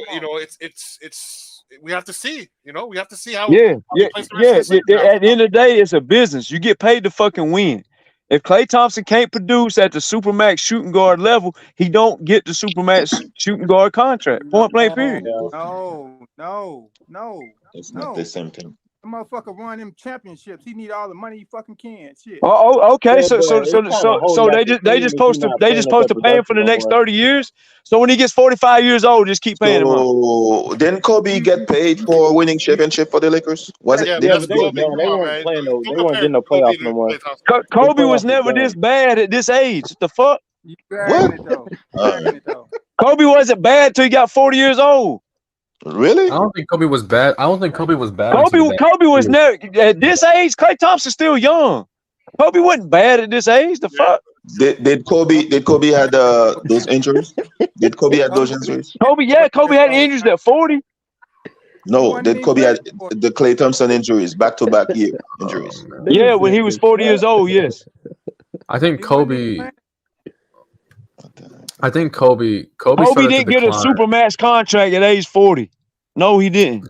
it's we have to see. We have to see how. Yeah. At the end of the day, it's a business. You get paid to fucking win. If Klay Thompson can't produce at the supermax shooting guard level, he don't get the supermax shooting guard contract. Point blank period. No. It's not the same thing. The motherfucker won them championships. He need all the money he fucking can. Shit. Okay. So they just supposed to pay him for the next 30 years. So when he gets 45 years old, just keep paying him. So didn't Kobe get paid for winning championship for the Lakers? Was it? Yeah, but they weren't playing no. They weren't getting no playoffs no more. Kobe was never this bad at this age. What the fuck? Kobe wasn't bad till he got 40 years old. Really? I don't think Kobe was bad. Kobe was never at this age. Klay Thompson's still young. Kobe wasn't bad at this age. The fuck? Did Kobe had those injuries? Did Kobe had those injuries? Kobe had injuries at 40. No, did Kobe had the Klay Thompson injuries, back-to-back year injuries? Yeah, when he was 40 years old, yes. I think Kobe didn't get a supermax contract at age 40. No, he didn't.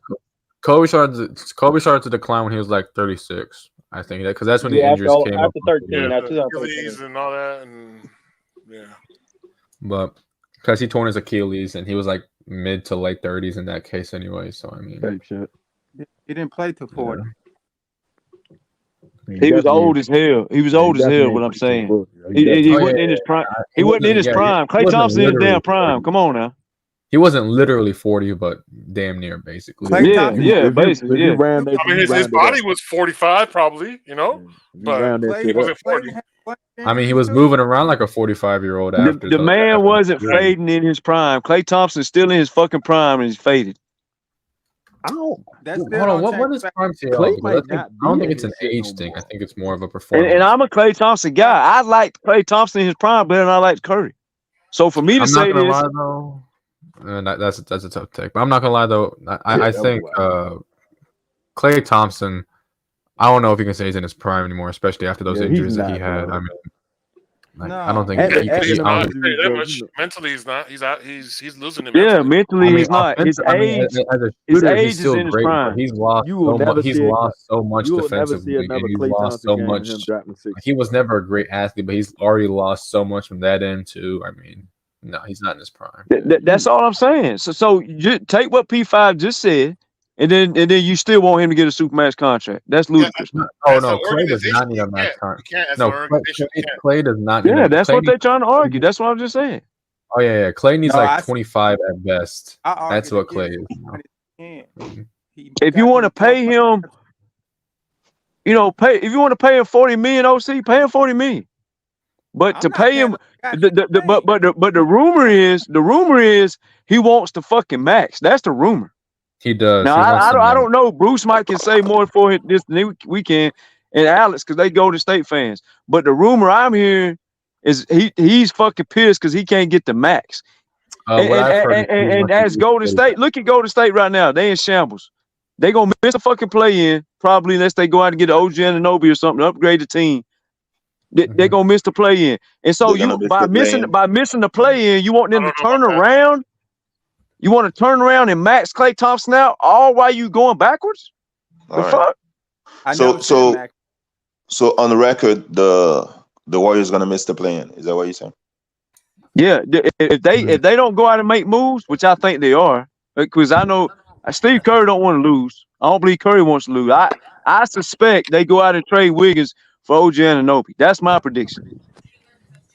Kobe started to decline when he was like 36. I think because that's when the injuries came after up. 13, after 2013, and all that, and But because he torn his Achilles and he was like mid to late 30s in that case anyway. So I mean, he didn't play till 40. He was old as hell. What I'm saying, he wasn't in his prime. He wasn't in his prime. Klay Thompson in his damn prime. Come on now. He wasn't literally 40, but damn near, basically. Basically. I mean, his body was 45, probably. But he wasn't 40. I mean, he was moving around like a 45-year-old after. The man wasn't fading in his prime. Klay Thompson's still in his fucking prime and he's faded. Hold on, what is prime to I don't think it's an age thing. I think it's more of a performance. And I'm a Klay Thompson guy. I like Klay Thompson in his prime better than I like Curry. So for me to say this, lie, though, that's a tough take. But I'm not gonna lie though. I think Klay Thompson. I don't know if you can say he's in his prime anymore, especially after those injuries that he had. I mean, I don't think he's not that much. Mentally, he's not. He's out. He's losing it. Yeah, mentally he's not. His age is still in his great, prime. but he's lost so much defensively. And he's lost so much. He was never a great athlete, but he's already lost so much from that end too. I mean. No, he's not in his prime. That's all I'm saying. So you take what P5 just said, and then you still want him to get a supermax contract. That's ludicrous. No, Klay does not need a max contract. No, Klay does not. Yeah, that's what they're trying to argue. That's what I'm just saying. Oh yeah. Clay needs No, like 25 at best. I argue That's what to Clay get is now. when he can. He If you got want to them young pay him, if you want to pay him $40 million, OC, pay him $40 million. But I'm to not pay paying him, no guy but the rumor is he wants the fucking max. That's the rumor. He does. Now He wants I some. don't know. Bruce might can say more for it this weekend, and Alex because they Golden State fans. But the rumor I'm hearing is he's fucking pissed because he can't get the max. What I've heard is he And wants to as Golden use State, look at Golden State right now. They in shambles. They gonna miss a fucking play in probably unless they go out and get an OG Anunoby or something to upgrade the team. They gonna miss the play in, and so They're you gonna miss the play-in. by missing the play in, you want them I to don't know turn about that. around. You want to turn around and max Klay Thompson out all while you going backwards? All The right. fuck? I never said Max. So on the record, the Warriors gonna miss the play-in. Is that what you're saying? Yeah, if they don't go out and make moves, which I think they are, because I know Steve Curry don't want to lose. I don't believe Curry wants to lose. I suspect they go out and trade Wiggins for OG Anunoby. That's my prediction.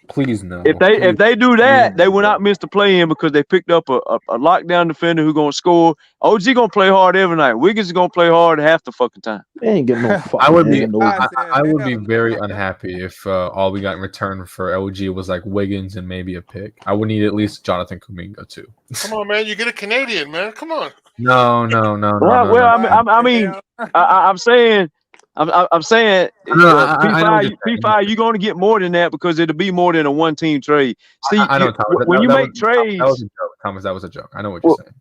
Please no. If they do that, they will not miss the play in because they picked up a lockdown defender who's gonna score. OG gonna play hard every night. Wiggins is gonna play hard half the fucking time. They ain't getting no fucking I would be Anunoby. I would be very unhappy if all we got in return for LG was like Wiggins and maybe a pick. I would need at least Jonathan Kuminga too. Come on, man. You get a Canadian, man. Come on. No. I mean, I'm saying, P5, you're going to get more than that because it'll be more than a one-team trade. See, I know, when you make trades, that was a joke, Thomas. That was a joke. I know what you're saying.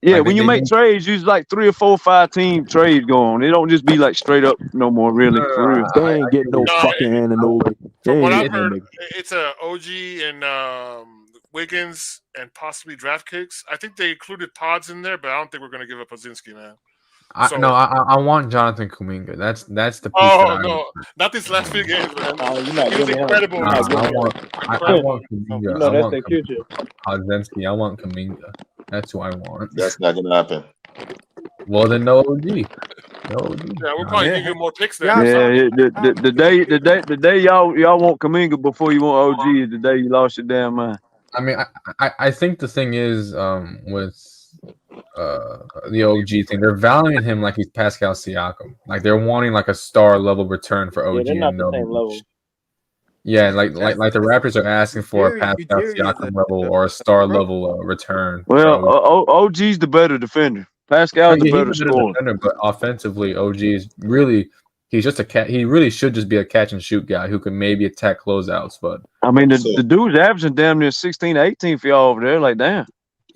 Yeah, like when you make trades, usually like 3 or 4 or 5 team trades go on. It don't just be like straight up no more, really, for real. They ain't getting no fucking Anunoby. From what I've heard, it's a OG and Wiggins and possibly draft kicks. I think they included Pods in there, but I don't think we're going to give up Pozinski, man. I want Jonathan Kuminga. That's the piece. Not these last few games, man. You're not He was incredible. I want Kuminga. You know that's their future. Pozinski. I want Kuminga. That's who I want. That's not gonna happen. Well, then no OG. Yeah, we'll probably give you more picks then. The day y'all want Kuminga before you want OG is the day you lost your damn mind. I mean, I think the thing is with the OG thing, they're valuing him like he's Pascal Siakam. Like they're wanting like a star level return for OG. Yeah, they're not the same level. Yeah, like the Raptors are asking for a Pascal Siakam level or a star level return. Well, OG's the better defender. Pascal's the better scorer. Defender, but offensively, OG is really he's just a cat. He really should just be a catch and shoot guy who can maybe attack closeouts. But I mean, the dude's averaging damn near 16, 18 for y'all over there. Like damn.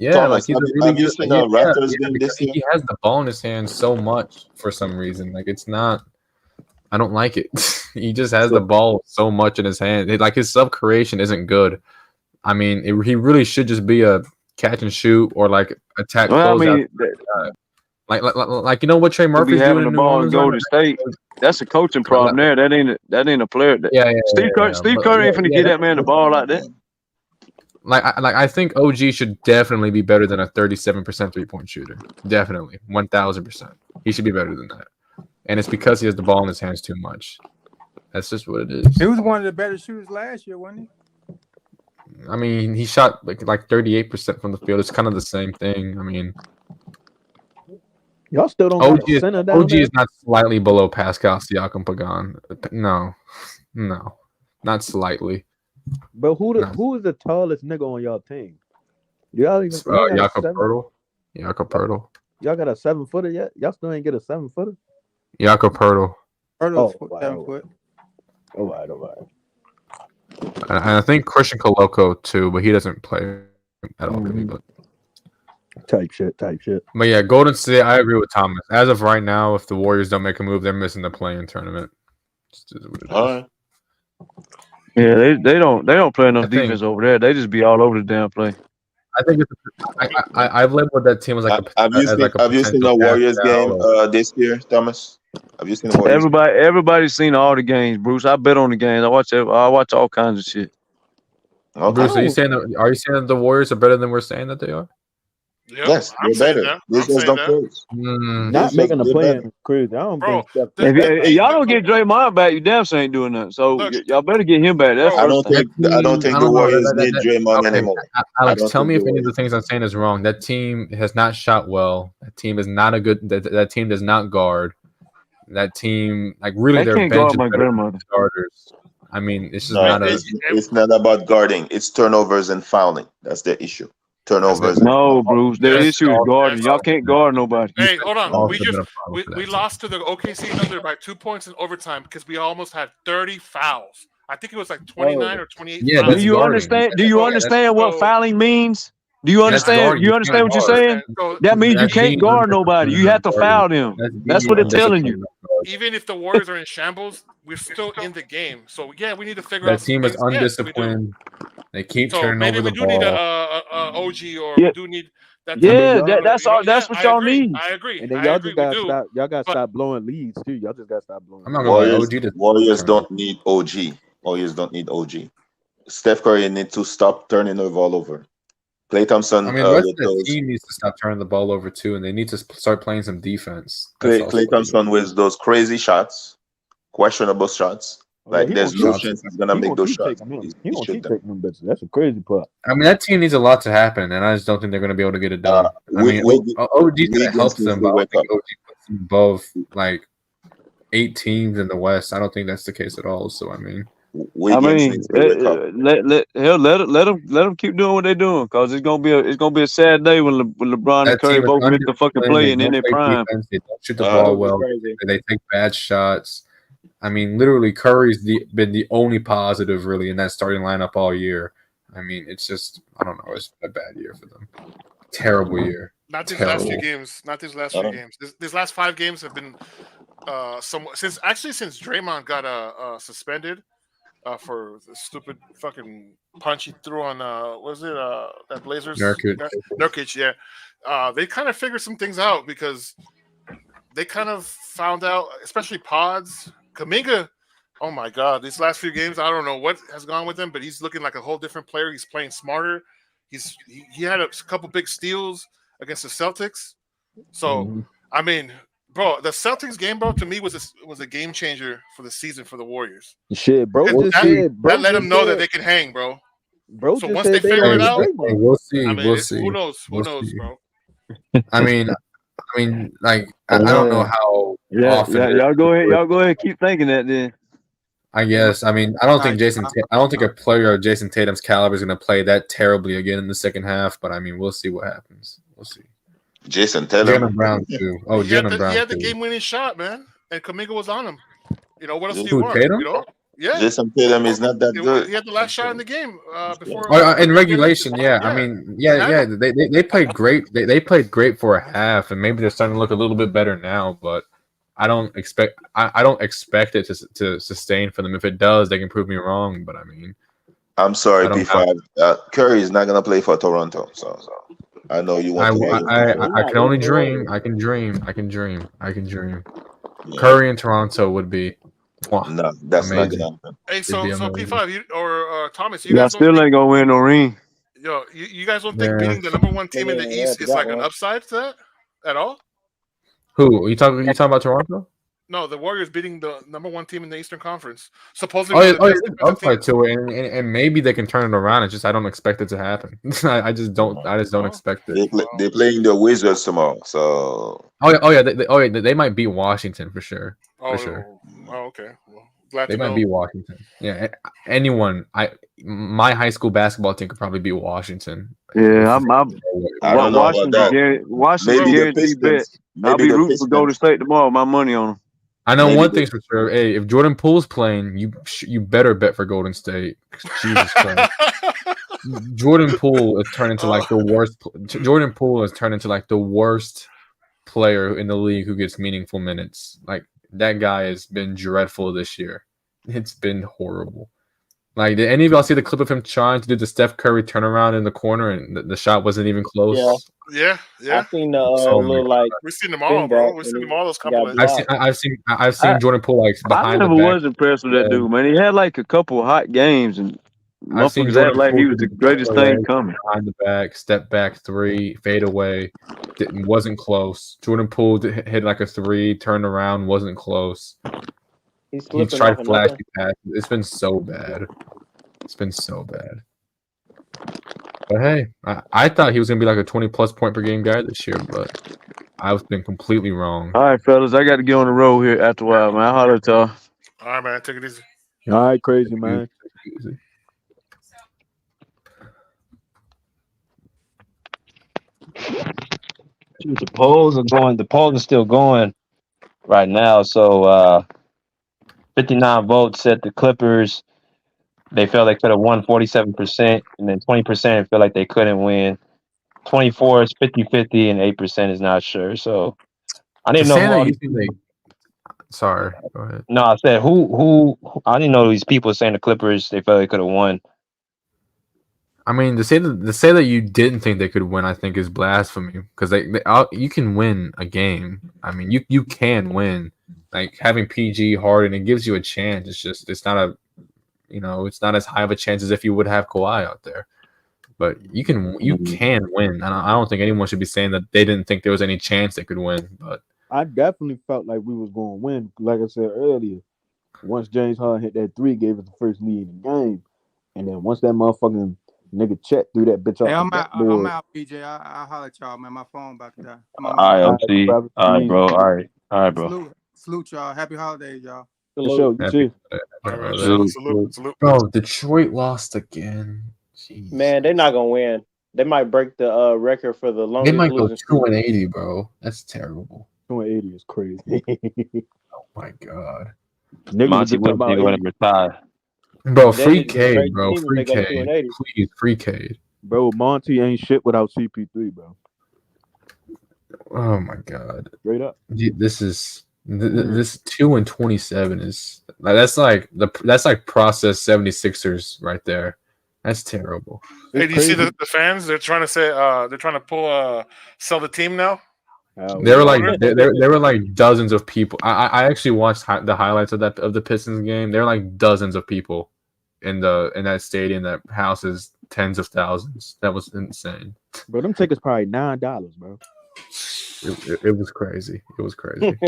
Yeah, Thomas, like he's a really good. Raptors game this year? He has the ball in his hand so much for some reason. Like it's not. I don't like it. He just has the ball so much in his hand. Like his sub creation isn't good. I mean, he really should just be a catch and shoot or like attack. Well, I mean, like you know what Trey Murphy's doing the ball in Golden State. That's a coaching problem there. That ain't a player. Steve Curry ain't finna get that man the ball like that. I think OG should definitely be better than a 37% 3-point shooter. Definitely, 1000%. He should be better than that. And it's because he has the ball in his hands too much. That's just what it is. He was one of the better shooters last year, wasn't he? I mean, he shot like 38% from the field. It's kind of the same thing. I mean, y'all still don't got a center down OG there? is not slightly below Pascal Siakam Pagan. No, not slightly. But who is the tallest nigga on y'all team? Y'all even Jakob Poeltl. Jakob Poeltl. Y'all got a 7-footer yet? Y'all still ain't get a 7-footer? Jakob Poeltl. Poeltl's 7 foot. All right. And I think Christian Koloko too, but he doesn't play at all. Really, but type shit. But yeah, Golden State. I agree with Thomas. As of right now, if the Warriors don't make a move, they're missing the play-in tournament. All right. Yeah, they don't play enough defense over there. They just be all over the damn play. I think I've labeled that team as like have you seen the Warriors game this year, Thomas? Have you seen the Warriors? Everybody's seen all the games, Bruce. I bet on the games. I watch all kinds of shit. Okay. Bruce, are you saying that the Warriors are better than we're saying that they are? Yep, Yes, I'm they're saying better. that. They I'm just saying don't that, close. Not making a They're play better. in is crazy. I don't bro. think Steph. If y'all don't The get Draymond back, you damn sure ain't doing nothing. So look, y'all better get him back. That's bro. I first don't thing. That think team, I the don't know. Warriors need Draymond Okay, anymore. I Alex, don't tell think me the if any of the Warriors. things I'm saying is wrong. That team has not shot well. That team is not a good. That team does not guard. That team, like really, They their can't bench guard is my better than grandmother. the starters. I mean, it's just No, not it, a. it, it, it's not about guarding. It's turnovers and fouling. That's the issue. that's That, Turnovers and No, fouling. Bruce. Their defense yes, is issue is also guarding. yes. Y'all a can't problem. guard nobody. Hey, Defense hold has on. also We been just a problem for we that team. lost to the OKC Thunder by 2 points in overtime because we almost had 30 fouls. I think it was like 29 Oh, or 28 Yeah, Do that's fouls. you guarding. understand? Do you So Yeah, that's understand what so fouling means? Do you yeah, that's understand? guarding. You You I understand can't what you're guard. saying? understand. So That means you That's can't being guard nobody. undisciplined You and have to unguarded. foul them. That's That's being what they're telling you. undisciplined and unguarded. even if the Warriors are in shambles, we're still in the game. So yeah, we need to figure out That some team is things. Yes, we do. undisciplined. They keep So turning maybe over we the do need ball. a OG, or we Yeah, do need that And type then of yeah. y'all, That's you know. all. Yeah, That's what y'all need. and then I y'all just agree. We gotta do. stop. Y'all gotta But stop blowing leads too. Y'all just gotta stop blowing I'm not leads. gonna lie. Warriors OG does Warriors turn over. don't need OG. Warriors don't need OG. Steph Curry need to stop turning the ball over. Klay I Thompson mean, the rest with of the those team needs to stop turning the ball over too, and they need to start playing some defense. That's also Klay what they do. Thompson with those crazy shots, questionable shots. Oh yeah, Like he gonna there's keep. no Shots. chance he's gonna He make gonna those keep shots. taking them. He He gonna shoot keep them. taking them bitches. That's the crazy part. I mean, that team needs a lot to happen, and I just don't think they're going to be able to get it done. I mean, OG's going to help Wiggins needs them, to but I don't wake up. think OG puts them above like 8 teams in the West. I don't think that's the case at all. So, I mean, Wiggins needs to wake up. let them keep doing what they're doing, cause it's gonna be a sad day when when LeBron and that Curry team is both miss the fucking undisciplined. play They and in don't their play prime. defense. They don't shoot the that ball would be well. crazy. They take bad shots. I mean, literally, Curry's been the only positive really in that starting lineup all year. I mean, it's just I don't know. It's been a bad year for them. Terrible year. not these last few Terrible. games. Not these last few games. These last 5 games have been somewhat since Draymond got suspended for the stupid fucking punch he threw on what was it that Blazers Nurkic. Nurkic, yeah. They kind of figured some things out because they kind of found out, especially Pods, Kaminga. Oh my God, these last few games, I don't know what has gone with him, but he's looking like a whole different player. He's playing smarter. He had a couple big steals against the Celtics. So I mean, bro, the Celtics game, bro, to me was a game changer for the season for the Warriors. Shit, bro Because just said. that Bro let just them know that said. they can hang, bro. Bro So just once they said they figure don't it need out, Draymond. We'll see. I mean, We'll see. who knows? Who We'll knows, see. bro? I mean, like I don't know how often. Y'all go ahead. Y'all go ahead. Keep thinking that then. I guess. I mean, I don't think I don't think a player of Jason Tatum's caliber is going to play that terribly again in the second half. But I mean, we'll see what happens. We'll see. Jason Tatum. Jaylen Brown too. Oh, Jaylen Brown. He had the too. game-winning shot, man, and Kaminga was on him. You know what else do you Who, want? Tatum? You know, yeah. Jason Tatum is not that good. He had the last shot in the game before. In regulation, yeah. I mean, yeah. They played great. They played great for a half, and maybe they're starting to look a little bit better now. But I don't expect it to sustain for them. If it does, they can prove me wrong. But I mean, I'm sorry, I don't P5. Curry is not gonna play for Toronto, so I know you want I can only dream. I can dream. Curry in Toronto would be. No, that's amazing. not gonna happen. Hey, so P5 or Thomas, Y'all still ain't gonna win no ring. Yo, you guys don't think beating the number 1 team in the East is like an upside to that at all? Who you talking about? Toronto? No, the Warriors beating the number 1 team in the Eastern Conference. Supposedly, upside to it, and maybe they can turn it around. It's just I don't expect it to happen. I just don't expect it. They're playing the Wizards tomorrow, so. They might beat Washington for sure. Oh, okay. Well, glad they to might know. beat Washington. Yeah, anyone. My high school basketball team could probably beat Washington. Yeah, I don't know about that. Washington guaranteed bet. I'll be rooting for Golden State tomorrow. My money on them. I know one thing's for sure. Hey, if Jordan Poole's playing, you better bet for Golden State. Jesus Christ. Jordan Poole has turned into like the worst. Jordan Poole has turned into like the worst player in the league who gets meaningful minutes. Like that guy has been dreadful this year. It's been horrible. Like, did any of y'all see the clip of him trying to do the Steph Curry turnaround in the corner and the shot wasn't even close? Yeah. I seen the little like. We've seen them all, bro. We've seen them all those compilations. I've seen Jordan Pull like behind I never the back. was impressed with that dude, man. He had like a couple of hot games, and I've seen Motherfuckers Jordan act like he Poole was do the the greatest fadeaway, thing coming. behind the back, step back three, fade away. Wasn't close. Jordan Poole hit like a three, turned around, wasn't close. He's He slipping tried off another. flashy passes. It's been so bad. It's been so bad. But hey, I thought he was gonna be like a 20+ point per game guy this year, but I've been completely wrong. All right, fellas, I got to get on the road here after a while, man. I'll holler at y'all. All right, man. Take it easy. All right, crazy man. The polls are going. The polls are still going right now. So 59 votes said the Clippers. They felt they could have won 47%, and then 20% feel like they couldn't win. 24 is 50-50, and 8% is not sure. So I To didn't know say who that all you these think people. sorry, go ahead. No, I said who. I didn't know these people saying the Clippers. They felt they could have won. I mean, to say that you didn't think they could win, I think is blasphemy because you can win a game. I mean, you can win. Like having PG Harden, it gives you a chance. It's not a it's not as high of a chance as if you would have Kawhi out there. But you can win. I don't think anyone should be saying that they didn't think there was any chance they could win. But I definitely felt like we was going to win. Like I said earlier, once James Harden hit that three, gave us the first lead in the game, and then once that motherfucking nigga Chet threw that bitch Hey, off I'm the out. backboard. I'm out, BJ. I'll holler at y'all, man. My phone about to die. I'm All out. right, All right, OC. brother. All right, Easy. bro. All right, bro. Salute y'all. Happy holidays, y'all. For sure. You happy, too. All right, Salute. salute. Bro, Detroit lost again. Jeez. Man, they're not gonna win. They might break the record for the They longest might go losing streak. 2-80, bro. That's terrible. 280 is crazy. Oh my god. Niggas Monty are talking Williams about going 80. to retire. Bro, That free nigga's a Cade, great bro. team if Free they go Cade. 2-80. Please, free Cade. Bro, Monty ain't shit without CP3, bro. Oh my god. Straight up. This is this 2-27 is that's like process 76ers right there. That's terrible. Hey, do you see the fans? They're trying to say they're trying to sell the team now. There were like there were like dozens of people. I actually watched the highlights of the Pistons game. There were like dozens of people in that stadium that houses tens of thousands. That was insane. Bro, them tickets probably $9, bro. It was crazy. It was crazy.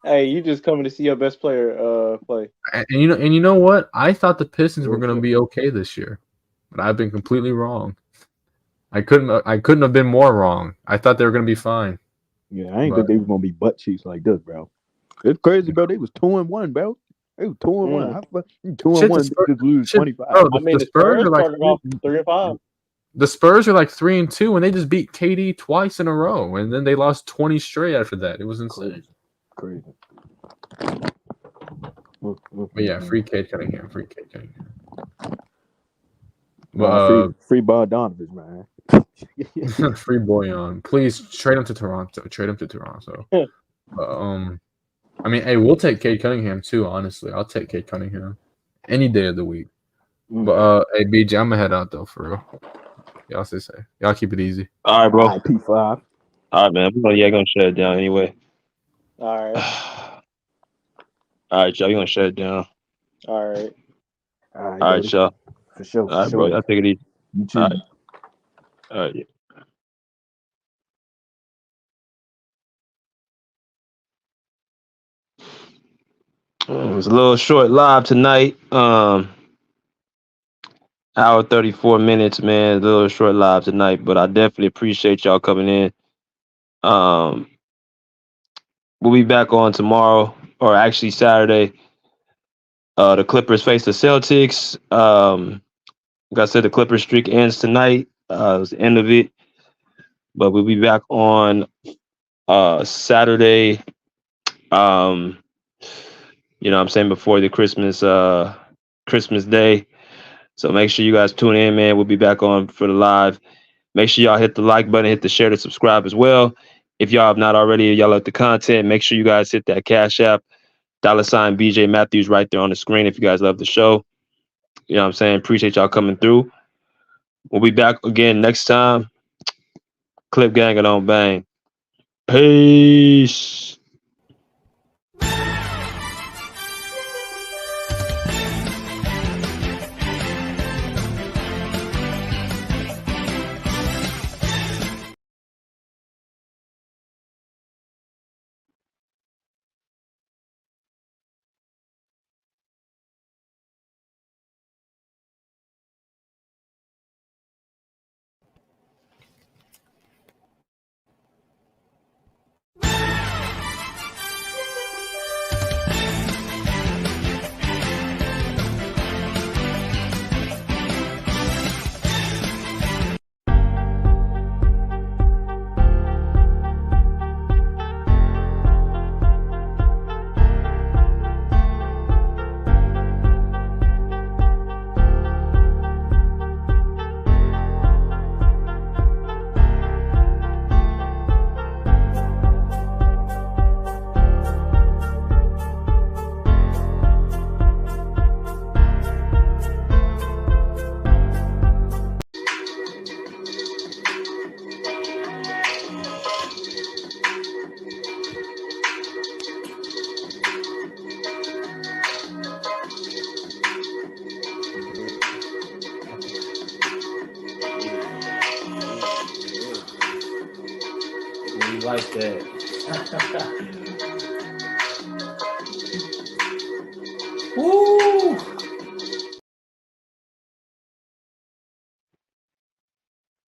Hey, you just coming to see your best player play. And you know what? I thought the Pistons were going to be okay this year, but I've been completely wrong. I couldn't have been more wrong. I thought they were going to be fine. Yeah, I ain't think they was gonna be butt cheeks like this, bro. It's crazy, bro. They was 2-1, bro. They was 2-1. How fuck 2-1? Just lose 25. Bro, I mean, the Spurs are like started off 3-5. The Spurs are like 3-2, and they just beat KD twice in a row, and then they lost 20 straight after that. It was insane. Crazy. But yeah, free Cade Cunningham, free Cade Cunningham. Free Bogdanovich, man. Free Boyan. Please trade him to Toronto. I mean, hey, we'll take Cade Cunningham too. Honestly, I'll take Cade Cunningham any day of the week. But hey, BJ, I'm gonna head out though for real. Y'all stay safe. Y'all keep it easy. All right, bro. P5. All right, man. We're gonna shut it down anyway. All right. All right, y'all. We're gonna shut it down. All right. All right, y'all. For sure. All right, bro. Y'all take it easy. You too. All right. All right. Yeah. It was a little short live tonight. Hour 34 minutes, man. A little short live tonight, but I definitely appreciate y'all coming in. We'll be back on tomorrow, or actually Saturday. The Clippers face the Celtics. Like I said, the Clippers streak ends tonight. It was the end of it. But we'll be back on Saturday. You know what I'm saying, before the Christmas Day. So make sure you guys tune in, man. We'll be back on for the live. Make sure y'all hit the like button, hit the share, to subscribe as well. If y'all have not already, y'all like the content, make sure you guys hit that Cash App, $ BJ Matthews right there on the screen if you guys love the show. You know what I'm saying? Appreciate y'all coming through. We'll be back again next time. Clip Gang, it on bang. Peace. like that. Woo!